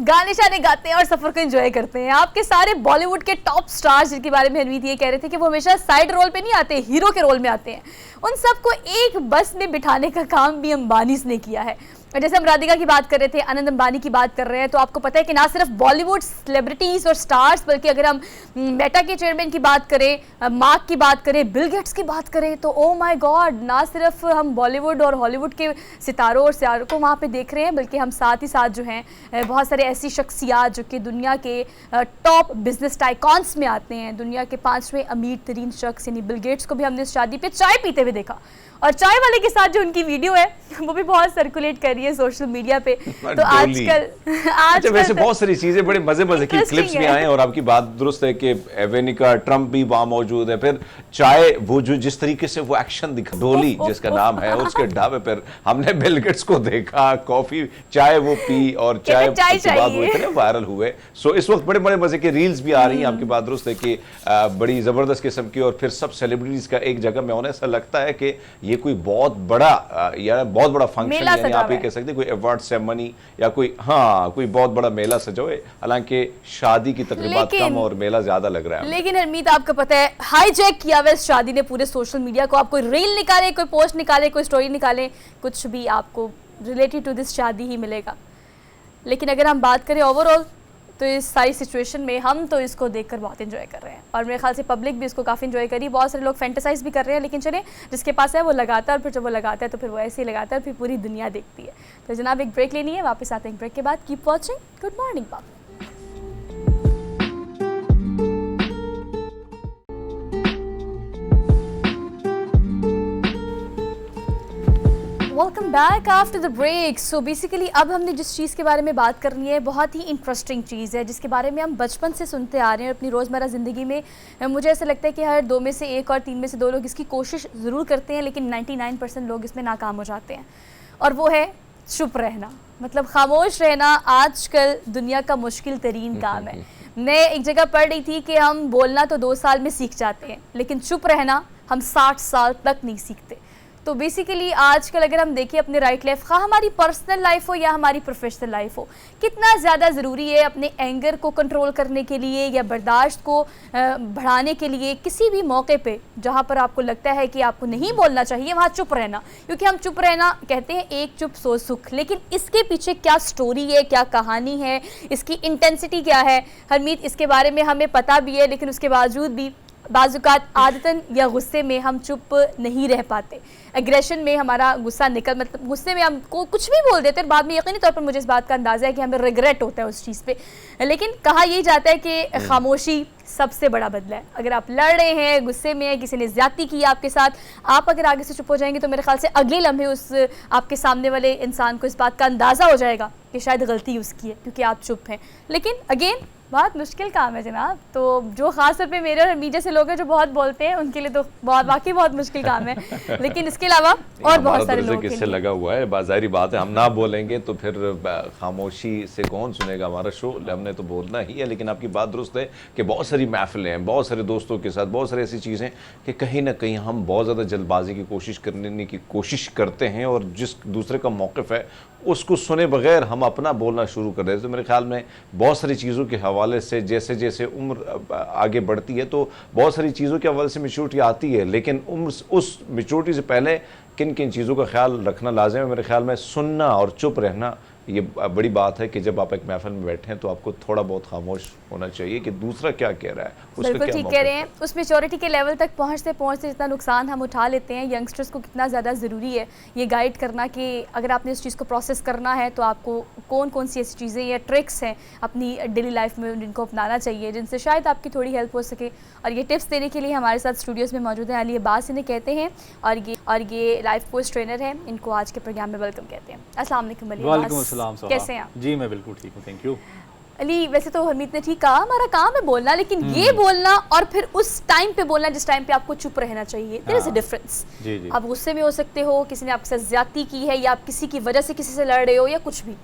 गाने शाने गाते हैं और सफर को एंजॉय करते हैं। आपके सारे बॉलीवुड के टॉप स्टार्स जिनके बारे में हरमीत ये कह रहे थे कि वो हमेशा साइड रोल पे नहीं आते, हीरो के रोल में आते हैं, उन सबको एक बस में बिठाने का काम भी अंबानीज ने किया है। जैसे हम राधिका की बात कर रहे थे, अनंत अंबानी की बात कर रहे हैं, तो आपको पता है कि ना सिर्फ बॉलीवुड सेलिब्रिटीज और स्टार्स, बल्कि अगर हम मेटा के चेयरमैन की बात करें, मार्क की बात करें, बिल गेट्स की बात करें, तो ओ माय गॉड, ना सिर्फ हम बॉलीवुड और हॉलीवुड के सितारों और सियारों को वहाँ पे देख रहे हैं, बल्कि हम साथ ही साथ जो हैं बहुत सारे ऐसी शख्सियात जो कि दुनिया के टॉप बिजनेस टाइकॉन्स में आते हैं, दुनिया के 5वें अमीर तरीन शख्स यानी बिल गेट्स को भी हमने इस शादी पे चाय पीते हुए देखा, और चाय वाले के साथ जो उनकी वीडियो है वो भी बहुत सर्कुलेट कर रही है सोशल मीडिया पे। तो आजकल वैसे बहुत सारी चीजें बड़े मजे की क्लिप्स भी आए, और आपकी बात दुरुस्त है कि एवेनिका ट्रंप भी वहां मौजूद है। फिर चाय, वो जो जिस तरीके से वो एक्शन दिखा, डोली जिसका नाम है, उसके ढाबे पर हमने बिल गेट्स को देखा, कॉफी चाय वो पी, और चाय के बाद वो इतने वायरल हुए। सो इस वक्त बड़े बड़े मजे की रील्स भी आ रही हैं। आपकी बात दुरुस्त है कि बड़ी जबरदस्त किस्म की, और फिर सब सेलिब्रिटीज का एक जगह में होने, ऐसा लगता है कि ये कोई बहुत बड़ा फंक्शन, यानी आप ये कह सकते हैं कोई अवार्ड सेरेमनी या कोई बहुत बड़ा मेला सजा है। हालांकि शादी की तकरीबात कम और मेला ज्यादा लग रहा है। लेकिन हरमीत, आपको पता है हाईजैक किया हुआ इस शादी ने पूरे सोशल मीडिया को। आप कोई रील निकाले, कोई पोस्ट निकाले, कोई स्टोरी निकाले, कुछ भी आपको रिलेटेड टू दिस शादी ही मिलेगा। लेकिन अगर हम बात करें ओवरऑल, तो इस सारी सिचुएशन में हम तो इसको देखकर बहुत एंजॉय कर रहे हैं, और मेरे ख्याल से पब्लिक भी इसको काफ़ी एंजॉय करी। बहुत सारे लोग फैंटेसाइज भी कर रहे हैं, लेकिन चले जिसके पास है वो लगाता है, और फिर जब वो लगाता है तो फिर वो ऐसे ही लगाता है, फिर पूरी दुनिया देखती है। तो जनाब, एक ब्रेक लेनी है, वापस आते हैं ब्रेक के बाद। कीप वॉचिंग, गुड मॉर्निंग पापा। Welcome back after the break. So basically अब हमने जिस चीज़ के बारे में बात करनी है बहुत ही इंटरेस्टिंग चीज़ है, जिसके बारे में हम बचपन से सुनते आ रहे हैं अपनी रोज़मर्रा ज़िंदगी में। मुझे ऐसा लगता है कि हर 2 में से 1 और 3 में से 2 लोग इसकी कोशिश ज़रूर करते हैं, लेकिन 99% लोग इसमें नाकाम हो जाते हैं, और वो है चुप रहना। मतलब खामोश रहना आजकल दुनिया का मुश्किल तरीन काम है। मैं एक जगह पढ़ रही थी कि हम बोलना तो 2 साल में सीख जाते हैं, लेकिन चुप रहना हम 60 साल तक नहीं सीखते। तो बेसिकली आजकल अगर हम देखें अपने राइट लेफ्ट, खा हमारी पर्सनल लाइफ हो या हमारी प्रोफेशनल लाइफ हो, कितना ज़्यादा ज़रूरी है अपने एंगर को कंट्रोल करने के लिए या बर्दाश्त को बढ़ाने के लिए किसी भी मौके पे जहाँ पर आपको लगता है कि आपको नहीं बोलना चाहिए वहाँ चुप रहना। क्योंकि हम चुप रहना कहते हैं एक चुप सो सुख, लेकिन इसके पीछे क्या स्टोरी है, क्या कहानी है, इसकी इंटेंसिटी क्या है, हरमीत इसके बारे में हमें पता भी है, लेकिन उसके बावजूद भी बाज़ुकात आदतन या गुस्से में हम चुप नहीं रह पाते। एग्रेशन में हमारा गुस्सा मतलब गुस्से में हम कुछ भी बोल देते हैं, और बाद में यकीनी तौर पर मुझे इस बात का अंदाज़ा है कि हमें रिग्रेट होता है उस चीज़ पे। लेकिन कहा यही जाता है कि खामोशी सबसे बड़ा बदला है। अगर आप लड़ रहे हैं, गुस्से में हैं, किसी ने ज़्यादती की आपके साथ, आप अगर आगे से चुप हो जाएंगे तो मेरे ख्याल से अगले लम्हे उस आपके सामने वाले इंसान को इस बात का अंदाज़ा हो जाएगा कि शायद गलती उसकी है क्योंकि आप चुप हैं। लेकिन अगेन बहुत मुश्किल काम है जनाब। तो जो ख़ास तौर पे मेरे और मीडिया से लोग हैं जो बहुत बोलते हैं, उनके लिए तो वाकई बहुत मुश्किल काम है। लेकिन इसके अलावा और बहुत सारे लोग किससे लगा हुआ है, बाजारी बात है। हम ना बोलेंगे तो फिर खामोशी से कौन सुनेगा हमारा शो, हमने तो बोलना ही है। लेकिन आपकी बात दुरुस्त है कि बहुत सारी महफिलें हैं, बहुत सारे दोस्तों के साथ, बहुत सारी ऐसी चीज़ें कि कहीं ना कहीं हम बहुत ज़्यादा जल्दबाजी की कोशिश करने की कोशिश करते हैं, और जिस दूसरे का मौक़िफ़ है उसको सुने बगैर हम अपना बोलना शुरू कर देते हैं। तो मेरे ख्याल में बहुत सारी चीज़ों के हवाले से जैसे जैसे उम्र आगे बढ़ती है तो बहुत सारी चीज़ों के हवाले से मैच्योरिटी आती है, लेकिन उम्र उस मैच्योरिटी से पहले किन किन चीज़ों का ख्याल रखना लाजिम है। मेरे ख्याल में सुनना और चुप रहना ये बड़ी बात है कि जब आप एक महफिल में बैठे हैं तो आपको थोड़ा बहुत खामोश होना चाहिए कि दूसरा क्या कह रहा है, उसका बिल्कुल क्या ठीक मौक़िफ़ कह रहे है। हैं। उस मेच्योरिटी के लेवल तक पहुंचते पहुंचते जितना नुकसान हम उठा लेते हैं, यंगस्टर्स को कितना ज़्यादा ज़रूरी है ये गाइड करना कि अगर आपने उस चीज़ को प्रोसेस करना है तो आपको कौन कौन सी ऐसी चीज़ें या ट्रिक्स हैं अपनी डेली लाइफ में जिनको अपनाना चाहिए, जिनसे शायद आपकी थोड़ी हेल्प हो सके। और ये टिप्स देने के लिए हमारे साथ स्टूडियोज़ में मौजूद हैं अली अब्बास, इन्हें कहते हैं, और ये लाइफ कोच ट्रेनर हैं। इनको आज के प्रोग्राम में वेलकम कहते हैं। अस्सलाम वालेकुम अली अब्बास, कैसे हैं आप? जी मैं बिल्कुल ठीक हूँ, थैंक यू। अली, वैसे तो हरमीत ने ठीक कहा, हमारा काम है बोलना, लेकिन ये बोलना और फिर उस टाइम पे बोलना जिस टाइम पे आपको चुप रहना चाहिए, देयर इज अ डिफरेंस। आप गुस्से में हो सकते हो, किसी ने आपके साथ ज्यादती की है, या आप किसी की वजह से किसी से लड़ रहे हो, या कुछ भी।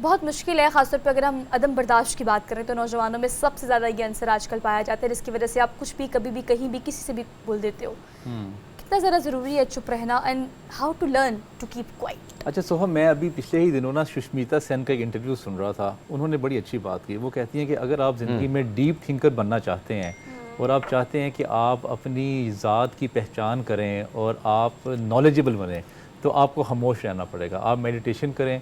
बहुत मुश्किल है, ख़ासतौर पे अगर हम अदम बर्दाश्त की बात करें तो नौजवानों में सबसे ज़्यादा ये आंसर आजकल पाया जाता है, जिसकी वजह से आप कुछ भी कभी भी कहीं भी किसी से भी बोल देते हो। कितना ज़्यादा ज़रूरी है चुप रहना, and how to learn to keep quiet. अच्छा सोहम, मैं अभी पिछले ही दिनों ना सुष्मिता सेन का एक इंटरव्यू सुन रहा था। उन्होंने बड़ी अच्छी बात की। वो कहती हैं कि अगर आप ज़िंदगी में डीप थिंकर बनना चाहते हैं और आप चाहते हैं कि आप अपनी ज़ात की पहचान करें और आप नॉलेजेबल बने, तो आपको खामोश रहना पड़ेगा। आप मेडिटेशन करें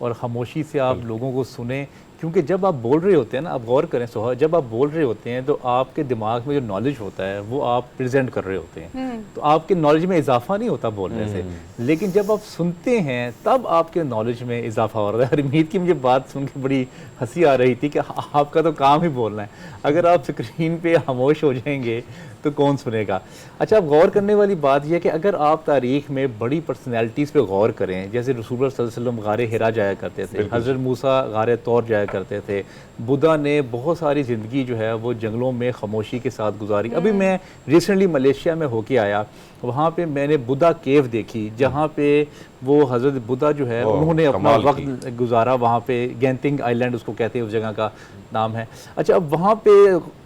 और ख़ामोशी से आप लोगों को सुने, क्योंकि जब आप बोल रहे होते हैं ना, आप गौर करें सोहा, जब आप बोल रहे होते हैं तो आपके दिमाग में जो नॉलेज होता है वो आप प्रेजेंट कर रहे होते हैं, तो आपके नॉलेज में इजाफा नहीं होता बोलने से। लेकिन जब आप सुनते हैं तब आपके नॉलेज में इजाफा हो रहा है। हरमीत की मुझे बात सुन के बड़ी हंसी आ रही थी कि आपका तो काम ही बोलना है, अगर आप स्क्रीन पे खामोश हो जाएंगे तो कौन सुनेगा। अच्छा, अब गौर करने वाली बात यह कि अगर आप तारीख़ में बड़ी पर्सनैलिटीज़ पे गौर करें, जैसे रसूल सल्लल्लाहु अलैहि वसल्लम गारे हिरा जाया करते थे, हज़रत मूसा गारे तौर जाया करते थे, बुद्धा ने बहुत सारी ज़िंदगी जो है वो जंगलों में खामोशी के साथ गुजारी। अभी मैं रिसेंटली मलेशिया में होके आया, वहाँ पे मैंने बुद्धा केव देखी, जहाँ पे वो हज़रत बुद्धा जो है उन्होंने अपना वक्त गुजारा वहाँ पे। गेंटिंग आइलैंड उसको कहते हैं, उस जगह का नाम है। अच्छा, अब वहाँ पे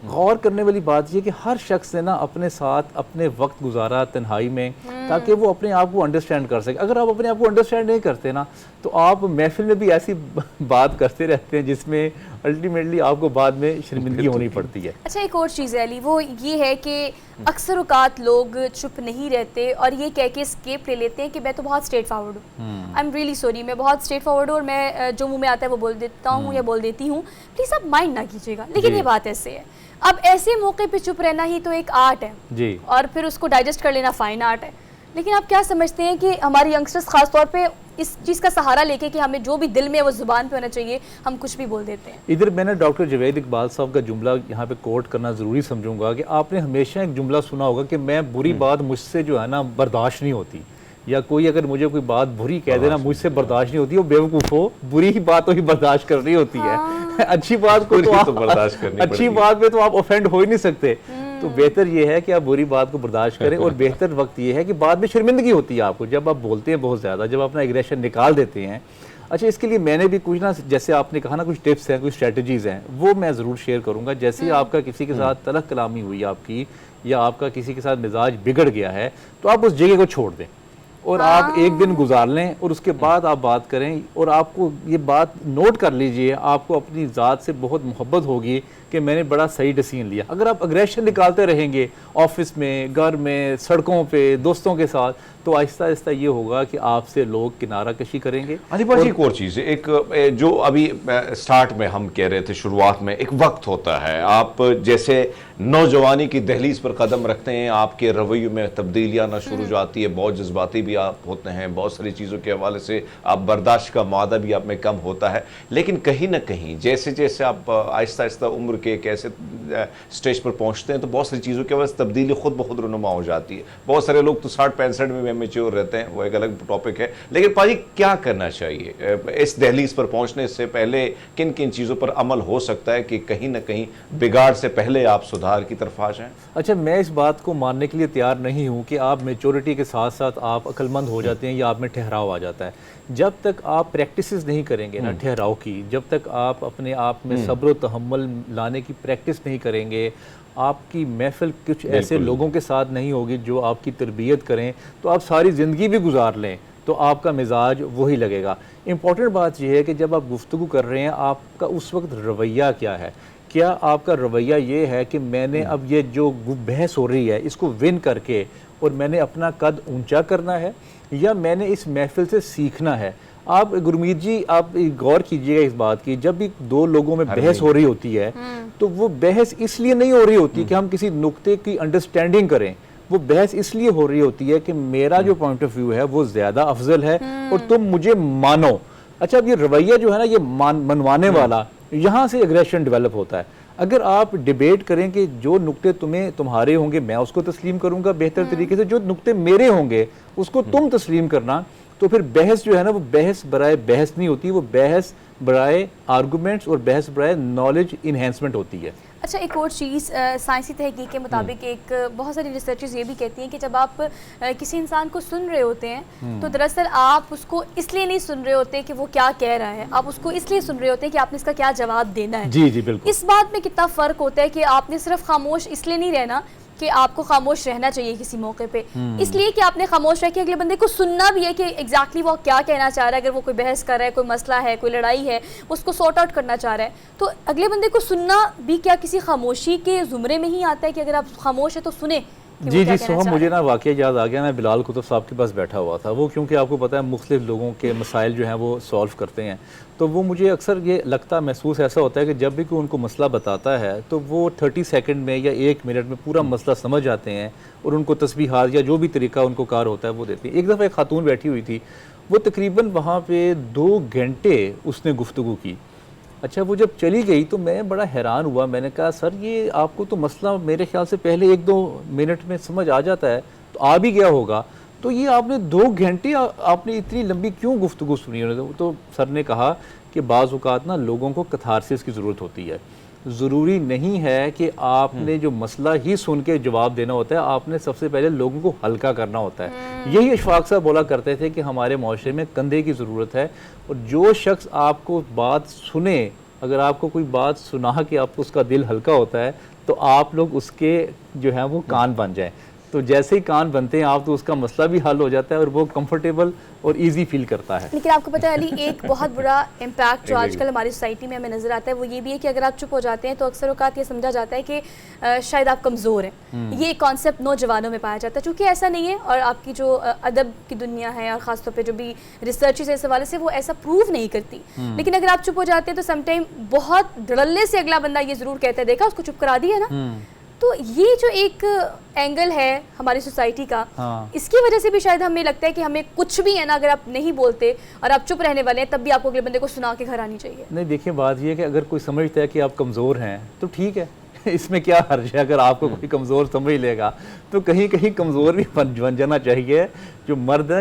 गौर करने वाली बात यह कि हर शख्स ने ना अपने साथ अपने वक्त गुजारा तन्हाई में, ताकि वो अपने आप को अंडरस्टैंड कर सके। अगर आप अपने आप को अंडरस्टैंड नहीं करते ना, तो आप महफिल में भी ऐसी बात करते रहते हैं जिसमें अल्टीमेटली आपको बाद में शर्मिंदगी होनी पड़ती है। अच्छा, एक और चीज़ है अली, वो ये है कि अक्सर औकात लोग चुप नहीं रहते और ये कह के स्केप ले लेते हैं कि मैं तो बहुत स्ट्रेट फॉरवर्ड हूँ, आई एम रियली सॉरी, मैं बहुत स्ट्रेट फॉरवर्ड हूँ और मैं जो मुंह में आता है वो बोल देता हूँ या बोल देती हूँ, प्लीज़ आप माइंड ना कीजिएगा। लेकिन ये बात ऐसे है, अब ऐसे मौके पे चुप रहना ही तो एक आर्ट है जी, और फिर उसको डाइजेस्ट कर लेना फाइन आर्ट है। लेकिन आप क्या समझते हैं कि हमारे यंगस्टर्स खास तौर पे इस चीज़ का सहारा लेके कि हमें जो भी दिल में वो जुबान पे होना चाहिए, हम कुछ भी बोल देते हैं। इधर मैंने डॉक्टर जवेद इकबाल साहब का जुमला यहाँ पे कोट करना ज़रूरी समझूंगा कि आपने हमेशा एक जुमला सुना होगा कि मैं बुरी बात मुझसे जो है ना बर्दाश्त नहीं होती। या कोई अगर मुझे कोई बात बुरी कह देना मुझसे बर्दाश्त नहीं होती, वो बेवकूफ़ हो, बुरी ही बात तो ही बर्दाश्त करनी होती है। अच्छी बात को तो आप बर्दाश्त करनी अच्छी बात में तो आप ऑफेंड हो ही नहीं सकते। तो बेहतर ये है कि आप बुरी बात को बर्दाश्त करें, और बेहतर वक्त ये है कि बाद में शर्मिंदगी होती है आपको जब आप बोलते हैं बहुत ज़्यादा, जब अपना एग्रेशन निकाल देते हैं। अच्छा, इसके लिए मैंने भी कुछ ना, जैसे आपने कहा ना, कुछ टिप्स हैं, कुछ स्ट्रेटजीज़ हैं, वो मैं ज़रूर शेयर करूँगा। जैसे ही आपका किसी के साथ तलख कलामी हुई आपकी, या आपका किसी के साथ मिजाज बिगड़ गया है, तो आप उस जगह को छोड़ दें और आप एक दिन गुजार लें, और उसके बाद आप बात करें। और आपको ये बात नोट कर लीजिए, आपको अपनी ज़ात से बहुत मोहब्बत होगी कि मैंने बड़ा सही डिसीजन लिया। अगर आप अग्रेशन निकालते रहेंगे ऑफिस में, घर में, सड़कों पे, दोस्तों के साथ, तो आहिस्ता आहिस्ता ये होगा कि आपसे लोग किनारा कशी करेंगे। अली भाई, एक और चीज़ है, एक जो अभी स्टार्ट में हम कह रहे थे, शुरुआत में एक वक्त होता है, आप जैसे नौजवानी की दहलीज पर कदम रखते हैं, आपके रवैये में तब्दीली आना शुरू हो जाती है, बहुत जज्बाती भी आप होते हैं, बहुत सारी चीज़ों के हवाले से आप बर्दाश्त का मादा भी आप में कम होता है। लेकिन कहीं ना कहीं जैसे जैसे आप आहिस्ता आहिस्ता उम्र के एक ऐसे स्टेज पर पहुंचते हैं, तो बहुत सारी चीज़ों की वजह से तब्दीली खुद ब खुद रुनुमा हो जाती है। बहुत सारे लोग तो 60-65 में मैच्योर रहते हैं, वो एक अलग टॉपिक है। लेकिन पाजी, क्या करना चाहिए इस दहलीज पर पहुंचने से पहले? किन किन चीज़ों पर अमल हो सकता है कि कहीं ना कहीं बिगाड़ से पहले आप सुधार की तरफ आ जाएं? अच्छा, मैं इस बात को मानने के लिए तैयार नहीं हूँ कि आप मेच्योरिटी के साथ साथ आप अक्लमंद हो जाते हैं या आप में ठहराव आ जाता है। जब तक आप प्रैक्टिसेस नहीं करेंगे ना ठहराव की, जब तक आप अपने आप में सब्र तहम्मुल लाने की प्रैक्टिस नहीं करेंगे, आपकी महफिल कुछ ऐसे लोगों के साथ नहीं होगी जो आपकी तरबियत करें, तो आप सारी ज़िंदगी भी गुजार लें तो आपका मिजाज वही लगेगा। इम्पॉर्टेंट बात यह है कि जब आप गुफ्तगू कर रहे हैं, आपका उस वक्त रवैया क्या है? क्या आपका रवैया ये है कि मैंने अब ये जो बहस हो रही है इसको विन करके और मैंने अपना कद ऊंचा करना है, या मैंने इस महफिल से सीखना है? आप गुरमीत जी, आप गौर कीजिएगा इस बात की, जब भी दो लोगों में बहस हो रही होती है तो वो बहस इसलिए नहीं हो रही होती कि हम किसी नुक्ते की अंडरस्टैंडिंग करें, वो बहस इसलिए हो रही होती है कि मेरा जो पॉइंट ऑफ व्यू है वो ज़्यादा अफजल है और तुम मुझे मानो। अच्छा, अब ये रवैया जो है ना, ये मनवाने वाला, यहाँ से एग्रेशन डेवलप होता है। अगर आप डिबेट करें कि जो नुक्ते तुम्हारे होंगे मैं उसको तस्लीम करूंगा बेहतर तरीके से, जो नुक्ते मेरे होंगे उसको तुम तस्लीम करना, तो फिर बहस जो है ना, वो बहस बराए बहस नहीं होती, वो बहस बराए आर्गूमेंट्स और बहस बराए नॉलेज इन्हेंसमेंट होती है। अच्छा, एक और चीज़, साइंसी तहकीक के मुताबिक एक बहुत सारी रिसर्चेस ये भी कहती हैं कि जब आप किसी इंसान को सुन रहे होते हैं तो दरअसल आप उसको इसलिए नहीं सुन रहे होते कि वो क्या कह रहा है, आप उसको इसलिए सुन रहे होते हैं कि आपने इसका क्या जवाब देना है। जी जी बिल्कुल। इस बात में कितना फ़र्क होता है कि आपने सिर्फ खामोश इसलिए नहीं रहना कि आपको खामोश रहना चाहिए किसी मौके पे, इसलिए कि आपने खामोश रह के अगले बंदे को सुनना भी है कि एग्जैक्टली वो क्या कहना चाह रहा है। अगर वो कोई बहस कर रहा है, कोई मसला है, कोई लड़ाई है, उसको सॉर्ट आउट करना चाह रहा है, तो अगले बंदे को सुनना भी क्या किसी खामोशी के ज़ुमरे में ही आता है कि अगर आप खामोश है तो सुने? जी जी सोहम, मुझे ना वाकया याद आ गया, मैं बिलाल कुतुब साहब के पास बैठा हुआ था। वो क्योंकि आपको पता है मुख्तलिफ लोगों के मसाइल जो हैं वो सॉल्व करते हैं, तो वो मुझे अक्सर ये लगता महसूस ऐसा होता है कि जब भी कोई उनको मसला बताता है तो वो 30 सेकंड में या 1 मिनट में पूरा मसला समझ आते हैं और उनको तस्बीहात या जो भी तरीका उनको कार होता है वो देते हैं। एक दफ़ा एक खातून बैठी हुई थी, वो तकरीबन वहाँ पे 2 घंटे उसने गुफ्तगू की। अच्छा, वो जब चली गई तो मैं बड़ा हैरान हुआ, मैंने कहा सर ये आपको तो मसला मेरे ख्याल से पहले 1-2 मिनट में समझ आ जाता है, तो आ भी गया होगा, तो ये आपने 2 घंटे आपने इतनी लंबी क्यों गुफ्तगू सुनी? तो सर ने कहा कि बाज़ औक़ात ना लोगों को कथारसिस की ज़रूरत होती है, ज़रूरी नहीं है कि आपने जो मसला ही सुन के जवाब देना होता है, आपने सबसे पहले लोगों को हल्का करना होता है। यही इशफाक साहब बोला करते थे कि हमारे माशरे में कंधे की ज़रूरत है, और जो शख्स आपको बात सुने, अगर आपको कोई बात सुना कि आपको उसका दिल हल्का होता है तो आप लोग उसके जो है वो कान बन जाएं, तो जैसे ही कान बनते हैं आप तो उसका मसला भी हल हो जाता है और वो कंफर्टेबल और इजी फील करता है। लेकिन आपको पता है अली, एक बहुत बुरा इम्पैक्ट जो आजकल हमारी सोसाइटी में हमें नज़र आता है वो ये भी है कि अगर आप चुप हो जाते हैं तो अक्सर औक़ात ये समझा जाता है कि शायद आप कमज़ोर हैं। ये कॉन्सेप्ट नौजवानों में पाया जाता है, चूँकि ऐसा नहीं है, और आपकी जो अदब की दुनिया है और ख़ासतौर पर जो भी रिसर्च है इस हवाले से वो ऐसा प्रूव नहीं करती। लेकिन अगर आप चुप हो जाते हैं तो समटाइम बहुत धड़ल्ले से अगला बंदा ये ज़रूर कहता है, देखा उसको चुप करा दिया ना। तो ये जो एक एंगल है हमारी सोसाइटी का, इसकी वजह से भी शायद हमें लगता है कि हमें कुछ भी है ना, अगर आप नहीं बोलते और आप चुप रहने वाले हैं तब भी आपको अगले बंदे को सुना के घर आनी चाहिए। नहीं, देखिए बात ये है कि अगर कोई समझता है कि आप कमज़ोर हैं तो ठीक है, इसमें क्या हर्ज है अगर आपको कोई कमज़ोर समझ लेगा, तो कहीं कहीं कमज़ोर भी बन जाना चाहिए। जो मर्द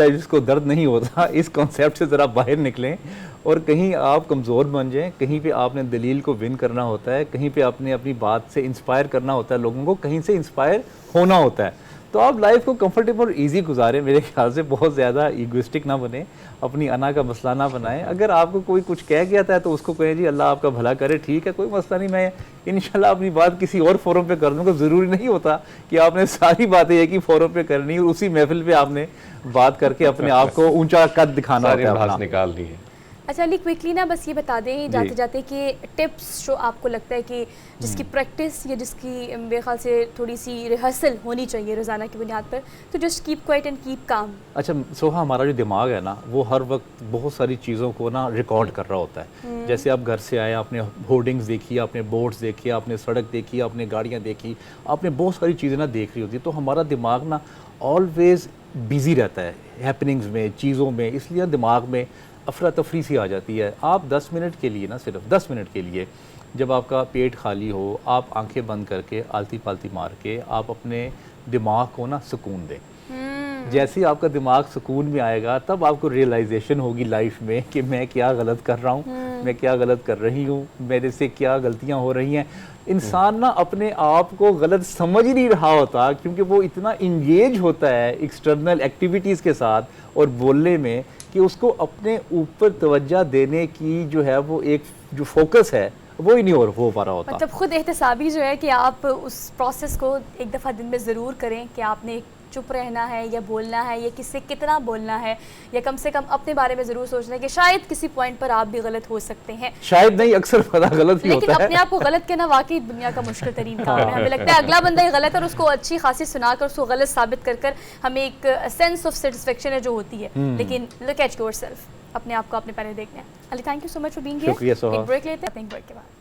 है जिसको दर्द नहीं होता, इस कॉन्सेप्ट से ज़रा बाहर निकलें और कहीं आप कमज़ोर बन जाएं। कहीं पे आपने दलील को विन करना होता है, कहीं पे आपने अपनी बात से इंस्पायर करना होता है लोगों को, कहीं से इंस्पायर होना होता है। तो आप लाइफ को कंफर्टेबल और ईजी गुजारें, मेरे ख्याल से बहुत ज़्यादा ईगोइस्टिक ना बने, अपनी अना का मसला ना बनाएं। अगर आपको कोई कुछ कह गया था तो उसको कहें जी अल्लाह आपका भला करे, ठीक है, कोई मसला नहीं, मैं इंशाल्लाह अपनी बात किसी और फोरम पे कर दूँगा। ज़रूरी नहीं होता कि आपने सारी बातें एक ही फोरम पे करनी और उसी महफिल पे आपने बात करके अपने आप को ऊंचा कद दिखाना होता है अपना। निकालनी है। अच्छा अली, क्विकली ना बस ये बता दें जाते जाते कि टिप्स जो आपको लगता है कि जिसकी प्रैक्टिस या जिसकी मेरे ख्याल से थोड़ी सी रिहर्सल होनी चाहिए रोज़ाना की बुनियाद पर, तो just keep quiet and keep calm. अच्छा सोहा, हमारा जो दिमाग है ना वो हर वक्त बहुत सारी चीज़ों को ना रिकॉर्ड कर रहा होता है। जैसे आप घर से आए, आपने होर्डिंग्स देखी, आपने बोर्ड्स देखी, आपने सड़क देखी, आपने गाड़ियाँ देखी, आपने बहुत सारी चीज़ें ना देख रही होती है। तो हमारा दिमाग ना ऑलवेज़ बिज़ी रहता है हैपनिंग्स में, चीज़ों में, इसलिए दिमाग में अफरा तफरी सी आ जाती है। आप 10 मिनट के लिए ना, सिर्फ 10 मिनट के लिए, जब आपका पेट खाली हो, आप आंखें बंद करके आलती पालती मार के आप अपने दिमाग को ना सुकून दें। जैसे ही आपका दिमाग सुकून में आएगा तब आपको रियलाइजेशन होगी लाइफ में कि मैं क्या गलत कर रहा हूँ, मैं क्या गलत कर रही हूँ, मेरे से क्या गलतियाँ हो रही हैं। इंसान ना अपने आप को गलत समझ ही नहीं रहा होता, क्योंकि वो इतना इंगेज होता है एक्सटर्नल एक्टिविटीज़ के साथ और बोलने में कि उसको अपने ऊपर तवज्जो देने की जो है वो एक जो फोकस है वो ही नहीं हो पा रहा होता। मतलब खुद एहतसाबी जो है कि आप उस प्रोसेस को एक दफ़ा दिन में ज़रूर करें कि आपने चुप रहना है या बोलना है या किससे कितना बोलना है, या कम से कम अपने बारे में ज़रूर सोचना है कि शायद किसी पॉइंट पर आप भी गलत हो सकते हैं। शायद नहीं, अक्सर पता गलत ही लेकिन होता है। अपने आप को गलत कहना वाकई दुनिया का मुश्किल तरीन काम है। हमें लगता है अगला बंदा ही गलत है और उसको अच्छी खासी सुनाकर उसको गलत साबित कर हमें एक सेंस ऑफ सेटिस्फेक्शन है जो होती है। लेकिन लुक एट योरसेल्फ, अपने आप को अपने पहले देखना है। Ali, thank you so much for being here. शुक्रिया सोहा। एक ब्रेक लेते हैं, ब्रेक के बाद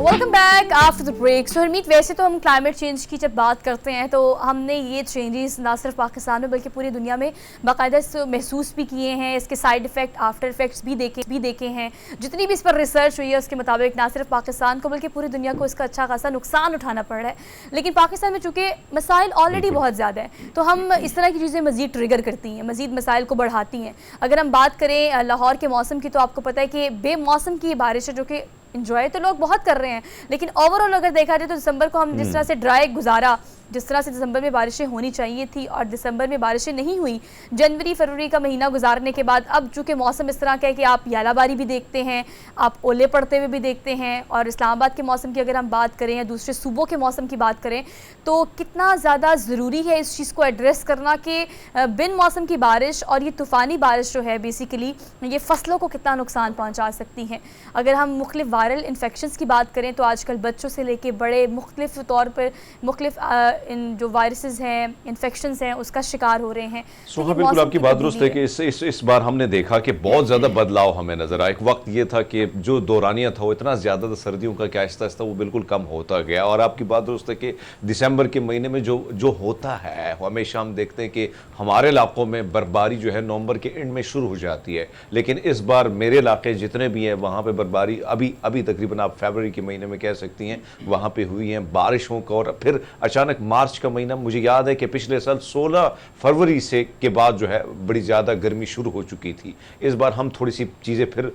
welcome back after the break. So Harmeet, वैसे तो हम क्लाइमेट चेंज की जब बात करते हैं तो हमने ये चेंजेस ना सिर्फ पाकिस्तान में बल्कि पूरी दुनिया में बाकायदा महसूस भी किए हैं। इसके साइड इफ़ेक्ट, आफ्टर इफ़ेक्ट्स भी देखे हैं। जितनी भी इस पर रिसर्च हुई है उसके मुताबिक ना सिर्फ पाकिस्तान को बल्कि पूरी दुनिया को इसका अच्छा खासा नुकसान उठाना पड़ रहा है। लेकिन पाकिस्तान में चूँकि मसाइल ऑलरेडी बहुत ज़्यादा है तो हम इस तरह की चीज़ें मज़ीद ट्रिगर करती हैं, मज़ीद मसाइल को बढ़ाती हैं। अगर हम बात करें लाहौर के मौसम की तो आपको पता है कि बेमौसम की बारिश है जो कि इंजॉय तो लोग बहुत कर रहे हैं, लेकिन ओवरऑल अगर देखा जाए तो दिसंबर को हम जिस तरह से ड्राई गुजारा, जिस तरह से दिसंबर में बारिशें होनी चाहिए थी और दिसंबर में बारिशें नहीं हुई, जनवरी फरवरी का महीना गुजारने के बाद अब चूँकि मौसम इस तरह का है कि आप यालाबारी भी देखते हैं, आप ओले पड़ते हुए भी देखते हैं। और इस्लामाबाद के मौसम की अगर हम बात करें या दूसरे सूबों के मौसम की बात करें तो कितना ज़्यादा ज़रूरी है इस चीज़ को एड्रेस करना कि बिन मौसम की बारिश और ये तूफ़ानी बारिश जो है बेसिकली ये फसलों को कितना नुकसान पहुँचा सकती हैं। अगर हम मुख्तलिफ वायरल इन्फेक्शंस की बात करें तो आजकल बच्चों से लेके बड़े मुख्तलिफ तौर पर मुख्तलिफ इन जो वायरसेस हैं, इन्फेक्शंस हैं, उसका शिकार हो रहे हैं। सोहा, बिल्कुल आपकी बात दुरुस्त है कि इस बार हमने देखा कि बहुत ज़्यादा बदलाव हमें नज़र आया। एक वक्त ये था कि जो दौरानिया था वो इतना ज़्यादा था सर्दियों का कि आहिस्ता आहिस्ता वो बिल्कुल कम होता गया। और आपकी बात दुरुस्त है कि दिसंबर के महीने में जो होता है हमेशा हम देखते हैं कि हमारे इलाकों में बर्फबारी जो है नवंबर के एंड में शुरू हो जाती है, लेकिन इस बार मेरे इलाके जितने भी हैं वहाँ पर बर्फबारी अभी तकरीबन आप फरवरी के महीने में कह सकती हैं वहाँ पर हुई हैं बारिशों का। और फिर अचानक मार्च का महीना, मुझे याद है कि पिछले साल 16 फरवरी से के बाद जो है बड़ी ज़्यादा गर्मी शुरू हो चुकी थी। इस बार हम थोड़ी सी चीज़ें फिर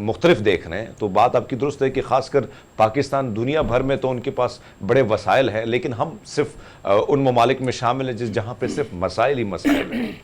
मुख्तलिफ देख रहे हैं। तो बात आपकी दुरुस्त है कि ख़ासकर पाकिस्तान, दुनिया भर में तो उनके पास बड़े वसाइल हैं, लेकिन हम सिर्फ उन ममालिक में शामिल हैं जहाँ पर सिर्फ मसाइल ही मसाइल हैं।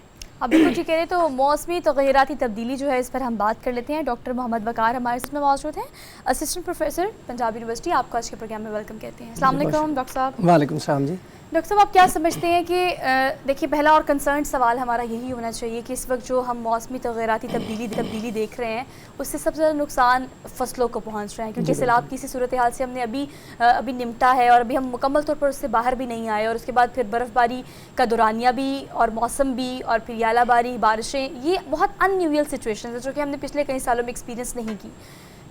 अब बिल्कुल जी कह रहे तो मौसमी तग़य्युराती तब्दीली जो है इस पर हम बात कर लेते हैं। डॉक्टर मोहम्मद वक़ार हमारे साथ में मौजूद हैं, असिस्टेंट प्रोफेसर पंजाब यूनिवर्सिटी। आपको आज के प्रोग्राम में वेलकम कहते हैं। अस्सलाम वालेकुम डॉक्टर साहब। वालेकुम सलाम जी। डॉक्टर साहब, आप क्या समझते हैं कि देखिए पहला और कंसर्न सवाल हमारा यही होना चाहिए कि इस वक्त जो हम मौसमी तग़य्युराती तब्दीली देख रहे हैं उससे सबसे ज़्यादा नुकसान फसलों को पहुंच रहा है, क्योंकि सैलाब की इसी सूरत हाल से हमने अभी निपटा है और अभी हम मुकम्मल तौर पर उससे बाहर भी नहीं आए। और उसके बाद फिर बर्फ़बारी का दौरानिया भी और मौसम भी और फिर यालाबारी, बारिशें, ये बहुत अनयूजुअल सिचुएशन है जो कि हमने पिछले कई सालों में एक्सपीरियंस नहीं की।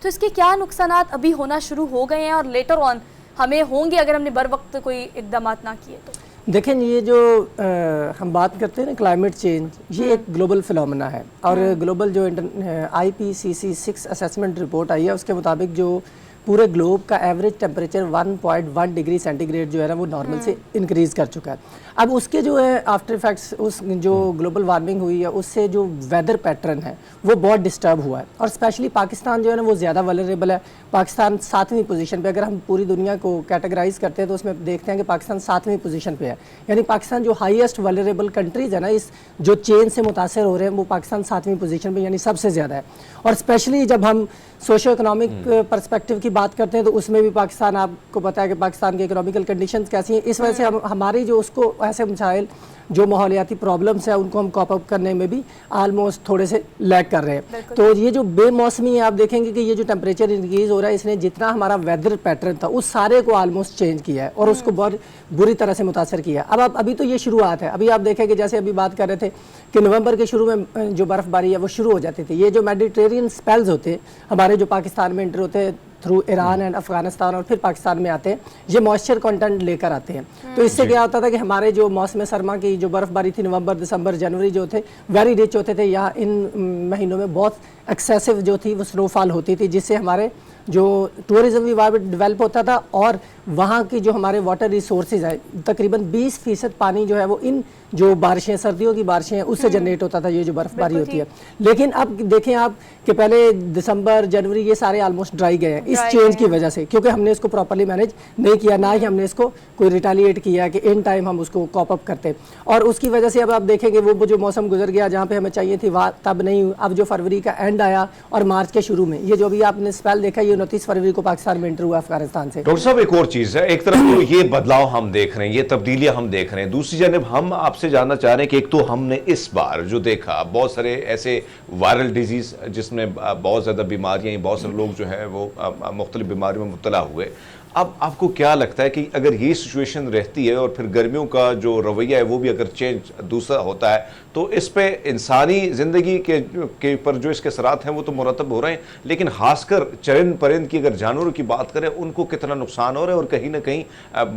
तो इसके क्या नुकसानात अभी होना शुरू हो गए हैं और लेटर ऑन हमें होंगे अगर हमने बर वक्त कोई इकदाम ना किए तो? देखें ये जो हम बात करते हैं ना क्लाइमेट चेंज, ये एक ग्लोबल फिनोमेना है और ग्लोबल जो IPCC 6 असेसमेंट रिपोर्ट आई है उसके मुताबिक जो पूरे ग्लोब का एवरेज टेम्परेचर 1.1 डिग्री सेंटीग्रेड जो है ना वो नॉर्मल से इंक्रीज़ कर चुका है। अब उसके जो है आफ्टर इफेक्ट्स उस जो ग्लोबल वार्मिंग हुई है उससे जो वेदर पैटर्न है वो बहुत डिस्टर्ब हुआ है और स्पेशली पाकिस्तान जो है ना वो ज़्यादा वल्नरेबल है। पाकिस्तान 7वीं पोजीशन पे, अगर हम पूरी दुनिया को कैटेगराइज करते हैं तो उसमें देखते हैं कि पाकिस्तान 7वीं पोजीशन पे है। यानी पाकिस्तान जो हाईएस्ट वल्नरेबल कंट्रीज़ है ना इस जो चेंज से मुतासर हो रहे हैं वो पाकिस्तान 7वीं पोजीशन पे यानी सबसे ज़्यादा है। और स्पेशली जब हम सोशो इकोनॉमिक पर्सपेक्टिव की बात करते हैं तो उसमें भी पाकिस्तान, आपको पता है कि पाकिस्तान की इकोनॉमिकल कंडीशंस कैसी हैं, इस वजह से हमारी जो उसको ऐसे मसाइल जो माहौलियाती प्रॉब्लम्स हैं उनको हम कॉप अप करने में भी आलमोस्ट थोड़े से लैग कर रहे हैं। तो ये जो बेमौसमी है, आप देखेंगे कि ये जो टेम्परेचर इंक्रीज हो रहा है इसने जितना हमारा वेदर पैटर्न था उस सारे को आलमोस्ट चेंज किया है और उसको बहुत बुरी तरह से मुतासर किया। अब अभी तो ये शुरुआत है। अभी आप देखेंगे जैसे अभी बात कर रहे थे कि नवंबर के शुरू में जो बर्फ़बारी है वो शुरू हो जाती थी। ये जो मेडिटेरियन स्पेल्स होते हैं हमारे जो पाकिस्तान में एंटर होते हैं थ्रू ईरान एंड अफगानिस्तान और फिर पाकिस्तान में आते हैं, ये मॉइस्चर कंटेंट लेकर आते हैं। तो इससे क्या होता था कि हमारे जो मौसम सरमा की जो बर्फ़बारी थी नवंबर, दिसंबर, जनवरी जो थे वेरी रिच होते थे। यहाँ इन महीनों में बहुत एक्सेसिव जो थी वो स्नोफॉल होती थी जिससे हमारे जो टूरिज़्म इन्वायरमेंट डेवलप होता था और वहाँ की जो हमारे वाटर रिसोर्सेज है तकरीबन 20% पानी जो है वो इन जो बारिशें, सर्दियों की बारिशें हैं उससे जनरेट होता था, ये जो बर्फ़बारी होती है। लेकिन अब देखें आप कि पहले दिसंबर, जनवरी ये सारे ऑलमोस्ट ड्राई गए हैं इस चेंज की वजह से, क्योंकि हमने इसको प्रॉपर्ली मैनेज नहीं किया, ना ही हमने इसको कोई रिटेलिएट किया कि इन टाइम हम उसको कॉप अप करते। और उसकी वजह से अब आप देखेंगे वो जो मौसम गुजर गया जहाँ पे हमें चाहिए थी वहाँ तब नहीं। अब जो फरवरी का एंड आया और मार्च के शुरू में ये जो भी आपने स्पेल देखा ये 29 फरवरी को पाकिस्तान में एंटर हुआ अफगानिस्तान से। डॉक्टर साहब एक और चीज़ है, एक तरफ तो ये बदलाव हम देख रहे हैं, ये तब्दीलियां हम देख रहे हैं, दूसरी जानब हम आपसे जानना चाह रहे हैं कि एक तो हमने इस बार जो देखा बहुत सारे ऐसे वायरल डिजीज जिसमें बहुत ज़्यादा बीमारियां, बहुत सारे लोग जो है वो मुख्तलिफ बीमारियों में मुब्तला हुए। अब आपको क्या लगता है कि अगर ये सिचुएशन रहती है और फिर गर्मियों का जो रवैया है वो भी अगर चेंज दूसरा होता है तो इस पे इंसानी ज़िंदगी के पर जो इसके असरात हैं वो तो मुरतब हो रहे हैं, लेकिन खासकर चरिंद परिंद की अगर जानवरों की बात करें उनको कितना नुकसान हो रहा है और कहीं ना कहीं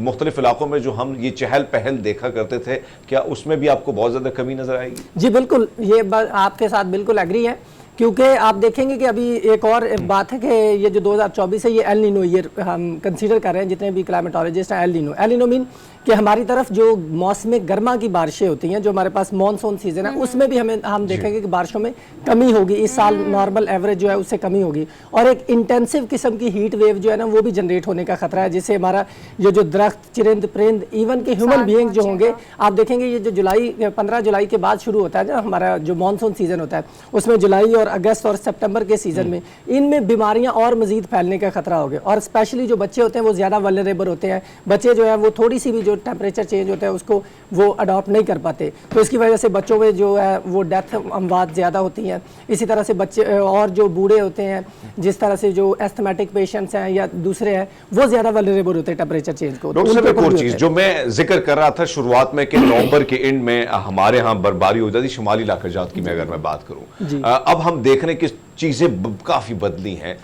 मुख्तलिफ इलाकों में जो हम ये चहल पहल देखा करते थे क्या उसमें भी आपको बहुत ज़्यादा कमी नज़र आएगी? जी बिल्कुल, ये बात आपके साथ बिल्कुल एग्री है, क्योंकि आप देखेंगे कि अभी एक और बात है कि ये जो 2024 है ये एल नीनो ईयर हम कंसीडर कर रहे हैं जितने भी क्लाइमेटोलॉजिस्ट हैं। एल नीनो मीन कि हमारी तरफ जो मौसम गर्मा की बारिशें होती हैं, जो हमारे पास मानसून सीजन है उसमें भी हम देखेंगे कि बारिशों में कमी होगी। इस साल नॉर्मल एवरेज जो है उससे कमी होगी और एक इंटेंसिव किस्म की हीट वेव जो है ना वो भी जनरेट होने का खतरा है, जिससे हमारा ये जो दरख्त, चिरिंद परिंद, इवन के ह्यूमन बीइंग जो होंगे, आप देखेंगे ये जो 15 जुलाई के बाद शुरू होता है ना हमारा जो मानसून सीजन होता है उसमें जुलाई और अगस्त और सितंबर के सीजन में इनमें बीमारियां और मजीद फैलने का खतरा हो गया। और स्पेशली जो बच्चे होते हैं वो ज़्यादा वल्नरेबल होते हैं। बच्चे जो है वो थोड़ी सी भी जो टेम्परेचर चेंज होता है उसको वो अडॉप्ट नहीं कर पाते, तो इसकी वजह से बच्चों में जो है वो डेथ अमवात ज़्यादा होती हैं। इसी तरह से बच्चे और जो बूढ़े होते हैं, जिस तरह से जो एस्थमेटिक पेशेंट्स हैं या दूसरे हैं, वो ज़्यादा वल्नरेबल होते हैं टेम्परेचर चेंज को। डॉक्टर साहब एक और चीज़ जो मैं जिक्र कर रहा था शुरुआत में कि नवंबर के एंड में हमारे यहाँ बर्फबारी हो जाती, शुमाली इलाका जात की मैं अगर मैं बात करूँ, अब हम देख रहे हैं कि चीज़ें काफ़ी बदली हैं।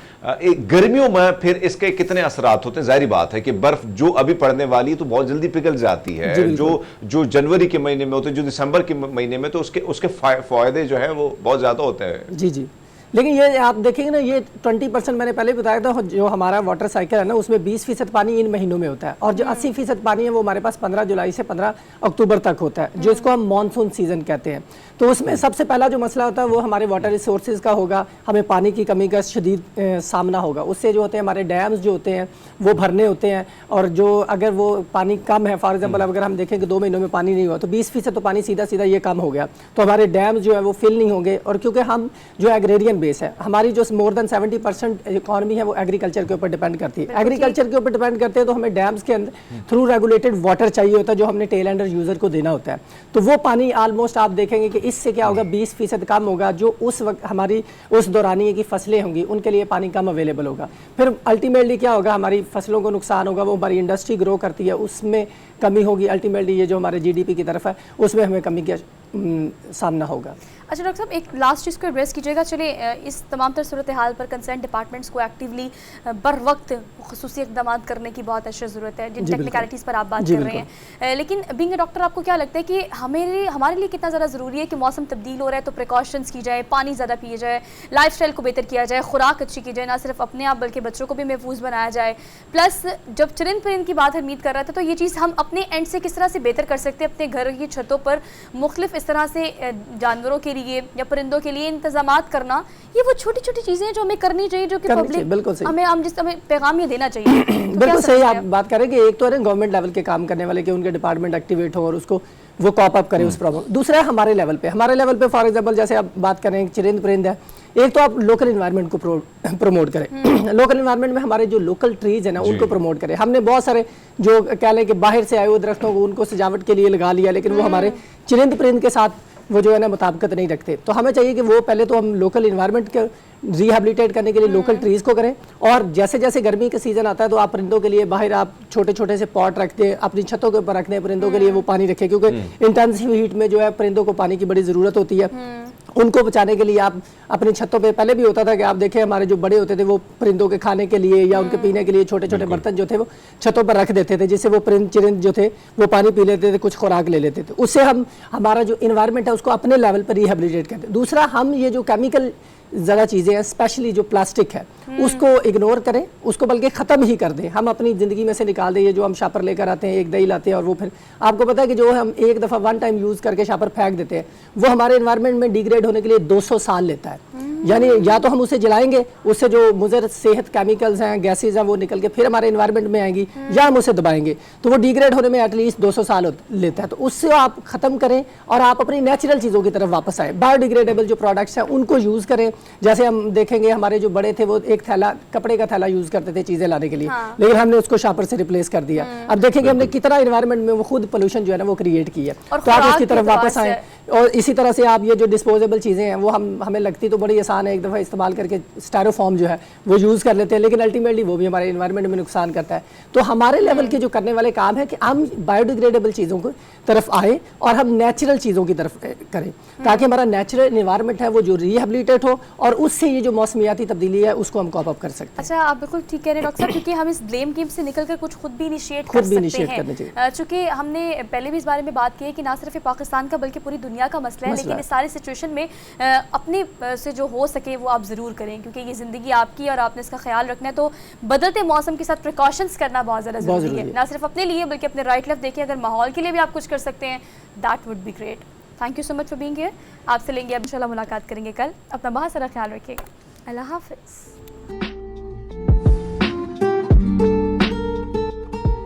गर्मियों में फिर इसके कितने असरात होते हैं? जाहिर बात है कि बर्फ जो अभी पड़ने वाली है तो बहुत जल्दी पिघल जाती है, जो जनवरी के महीने में होते हैं, जो दिसंबर के महीने में, तो उसके फायदे जो है वो बहुत ज़्यादा होते हैं। जी, लेकिन ये आप देखेंगे ना ये 20% मैंने पहले बताया था, जो हमारा वाटर साइकिल है ना उसमें 20% पानी इन महीनों में होता है और जो 80% पानी है वो हमारे पास 15 जुलाई से 15 अक्टूबर तक होता है, जो इसको हम मानसून सीजन कहते हैं। तो उसमें सबसे पहला जो मसला होता है वो हमारे वाटर रिसोर्सेज का होगा, हमें पानी की कमी का शदीद सामना होगा। उससे जो होते हैं हमारे डैम्स जो होते हैं वो भरने होते हैं और जो अगर वो पानी कम है, फॉर एग्जाम्पल अगर हम देखें कि 2 महीनों में पानी नहीं हुआ तो 20% तो पानी सीधा सीधा ये कम हो गया, तो हमारे डैम्स जो है वो फिल नहीं होंगे। और क्योंकि हम जो एग्रेरियन बेस है, हमारी जो मोर देन 70% इकॉनमी है वो एग्रीकल्चर के ऊपर डिपेंड करती है। एग्रीकल्चर के ऊपर डिपेंड करते हैं तो हमें डैम्स के अंदर थ्रू रेगुलेटेड वाटर चाहिए होता है जो हमने टेल एंडर यूजर को देना होता है। तो वो पानी ऑलमोस्ट आप देखेंगे कि इससे क्या होगा, 20% कम होगा। जो उस वक्त हमारी उस दौरानिए की फसलें होंगी उनके लिए पानी कम अवेलेबल होगा। फिर अल्टीमेटली क्या होगा, हमारी फसलों को नुकसान होगा, वो हमारी इंडस्ट्री ग्रो करती है उसमें कमी होगी। अल्टीमेटली ये जो हमारे GDP की तरफ है उसमें हमें कमी का सामना होगा। अच्छा डॉक्टर साहब, एक लास्ट चीज़ को एड्रेस कीजिएगा। चले इस तमाम तर सूरत हाल पर कंसर्न डिपार्टमेंट्स को एक्टिवली बर वक्त खुसूसी इक़दाम करने की बहुत अशद ज़रूरत है, जिन टेक्निकलिटीज़ पर आप बात कर रहे हैं। लेकिन बीइंग अ डॉक्टर आपको क्या लगता है कि हमारे लिए कितना ज़्यादा ज़रूरी है कि मौसम तब्दील हो रहा है तो प्रिकॉशंस की जाए, पानी ज़्यादा पिए जाए, लाइफस्टाइल को बेहतर किया जाए, खुराक अच्छी की जाए, ना सिर्फ अपने आप बल्कि बच्चों को भी महफूज बनाया जाए। प्लस जब चरिंद परिंद की बात हमीद कर रहा था तो ये चीज़ हम अपने एंड से किस तरह से बेहतर कर सकते हैं, अपने घर की छतों पर मुख्तलिफ इस तरह से जानवरों के लिए या परिंदों के लिए इंतजामात करना, ये वो छोटी छोटी चीज़ें हैं जो हमें करनी चाहिए, जो कि पब्लिक हमें पैगाम ये देना चाहिए। तो बिल्कुल सही आप बात करें कि एक तो है गवर्नमेंट लेवल के काम करने वाले कि उनके डिपार्टमेंट एक्टिवेट हो और उसको वो कॉप अप करे उस प्रॉब्लम। दूसरा है हमारे लेवल पे फॉर एग्जांपल जैसे आप बात करें चरिंद परिंद है, एक तो आप लोकल इन्वायरमेंट को प्रमोट करें। लोकल इन्वायरमेंट में हमारे जो लोकल ट्रीज है ना उनको प्रमोट करें। हमने बहुत सारे जो कह लें कि बाहर से आए हुए दरख्तों को उनको सजावट के लिए लगा लिया, लेकिन वो हमारे चरिंद परिंद के साथ वो जो है ना मुताबिकत नहीं रखते। तो हमें चाहिए कि वो पहले तो हम लोकल इन्वायरमेंट के रिहेबिलिटेट करने के लिए लोकल ट्रीज को करें, और जैसे जैसे गर्मी का सीजन आता है तो आप परिंदों के लिए बाहर आप छोटे छोटे से पॉट रखते हैं, अपनी छतों के ऊपर रखते हैं, परिंदों के लिए वो पानी रखें, क्योंकि इंटेंसिव हीट में जो है परिंदों को पानी की बड़ी ज़रूरत होती है। उनको बचाने के लिए आप अपनी छतों पे, पहले भी होता था कि आप देखें हमारे जो बड़े होते थे वो परिंदों के खाने के लिए या उनके पीने के लिए छोटे छोटे बर्तन जो थे वो छतों पर रख देते थे, जिससे वो परिंद चिरिंद जो थे वो पानी पी लेते थे, कुछ खुराक ले लेते थे। उससे हम हमारा जो इन्वायरमेंट है उसको अपने लेवल पर रिहेबिलिटेट करते हैं। दूसरा, हम ये जो केमिकल ज़्यादा चीज़ें हैं, स्पेशली जो प्लास्टिक है उसको इग्नोर करें, उसको बल्कि ख़त्म ही कर दें, हम अपनी ज़िंदगी में से निकाल दें। ये जो हम शापर लेकर आते हैं, एक दही लाते हैं और वो फिर आपको पता है कि जो हम एक दफ़ा वन टाइम यूज़ करके शापर फेंक देते हैं, वो हमारे इन्वायरमेंट में डिग्रेड होने के लिए 200 साल लेता है। यानी या तो हम उसे जलाएंगे, उससे जो मुज़र सेहत केमिकल्स हैं, गैसेज हैं, वो निकल के फिर हमारे इन्वायरमेंट में आएंगी, या हम उसे दबाएंगे, तो वो डिग्रेड होने में एटलीस्ट 200 साल लेता है। तो उससे आप ख़त्म करें और आप अपनी नेचुरल चीज़ों की तरफ वापस आए। बायोडिग्रेडेबल जो प्रोडक्ट्स हैं उनको यूज़ करें। जैसे हम देखेंगे हमारे जो बड़े थे वो एक थैला, कपड़े का थैला यूज़ करते थे चीज़ें लाने के लिए, लेकिन हमने उसको शापर से रिप्लेस कर दिया। अब देखेंगे हमने कितना इन्वायरमेंट में वो खुद पोल्यूशन जो है ना वो क्रिएट की है। तो आप उसकी तरफ वापस आए। और इसी तरह से आप ये जो डिस्पोजेबल चीज़ें हैं वो हमें लगती तो बड़ी आसान है, एक दफ़ा इस्तेमाल करके स्टायरोफॉर्म जो है वो यूज़ कर लेते हैं, लेकिन अल्टीमेटली वो भी हमारे इन्वायरमेंट में नुकसान करता है। तो हमारे लेवल के जो करने वाले काम है कि हम बायोडिग्रेडेबल चीज़ों की तरफ आए और हम नेचुरल चीज़ों की तरफ करें, ताकि हमारा नेचुरल इन्वायरमेंट है वो जो रिहेबिलिटेट हो और उससे ये जो मौसमियाती तब्दीली है उसको हम कॉप अप कर सकते हैं। अच्छा, आप बिल्कुल ठीक कह रहे हैं डॉक्टर साहब, क्योंकि हम इस ब्लेम गेम से निकलकर कुछ खुद भी इनिशिएट कर सकते हैं। चूँकि हमने पहले भी इस बारे में बात की है कि ना सिर्फ पाकिस्तान का बल्कि पूरी दुनिया का मसला है, लेकिन इस सारी सिचुएशन में अपने से जो हो सके वो आप ज़रूर करें, क्योंकि ये ज़िंदगी आपकी और आपने इसका ख्याल रखना है। तो बदलते मौसम के साथ प्रिकॉशंस करना बहुत ज़्यादा ज़रूरी है, ना सिर्फ अपने लिए बल्कि अपने राइट लेफ्ट देखिए, अगर माहौल के लिए भी आप कुछ कर सकते हैं that would be great. Thank you so much for being here. आपसे लेंगे अब इंशाल्लाह मुलाकात करेंगे कल। अपना बहुत सारा ख्याल रखिएगा। अल्लाह हाफ़िज़।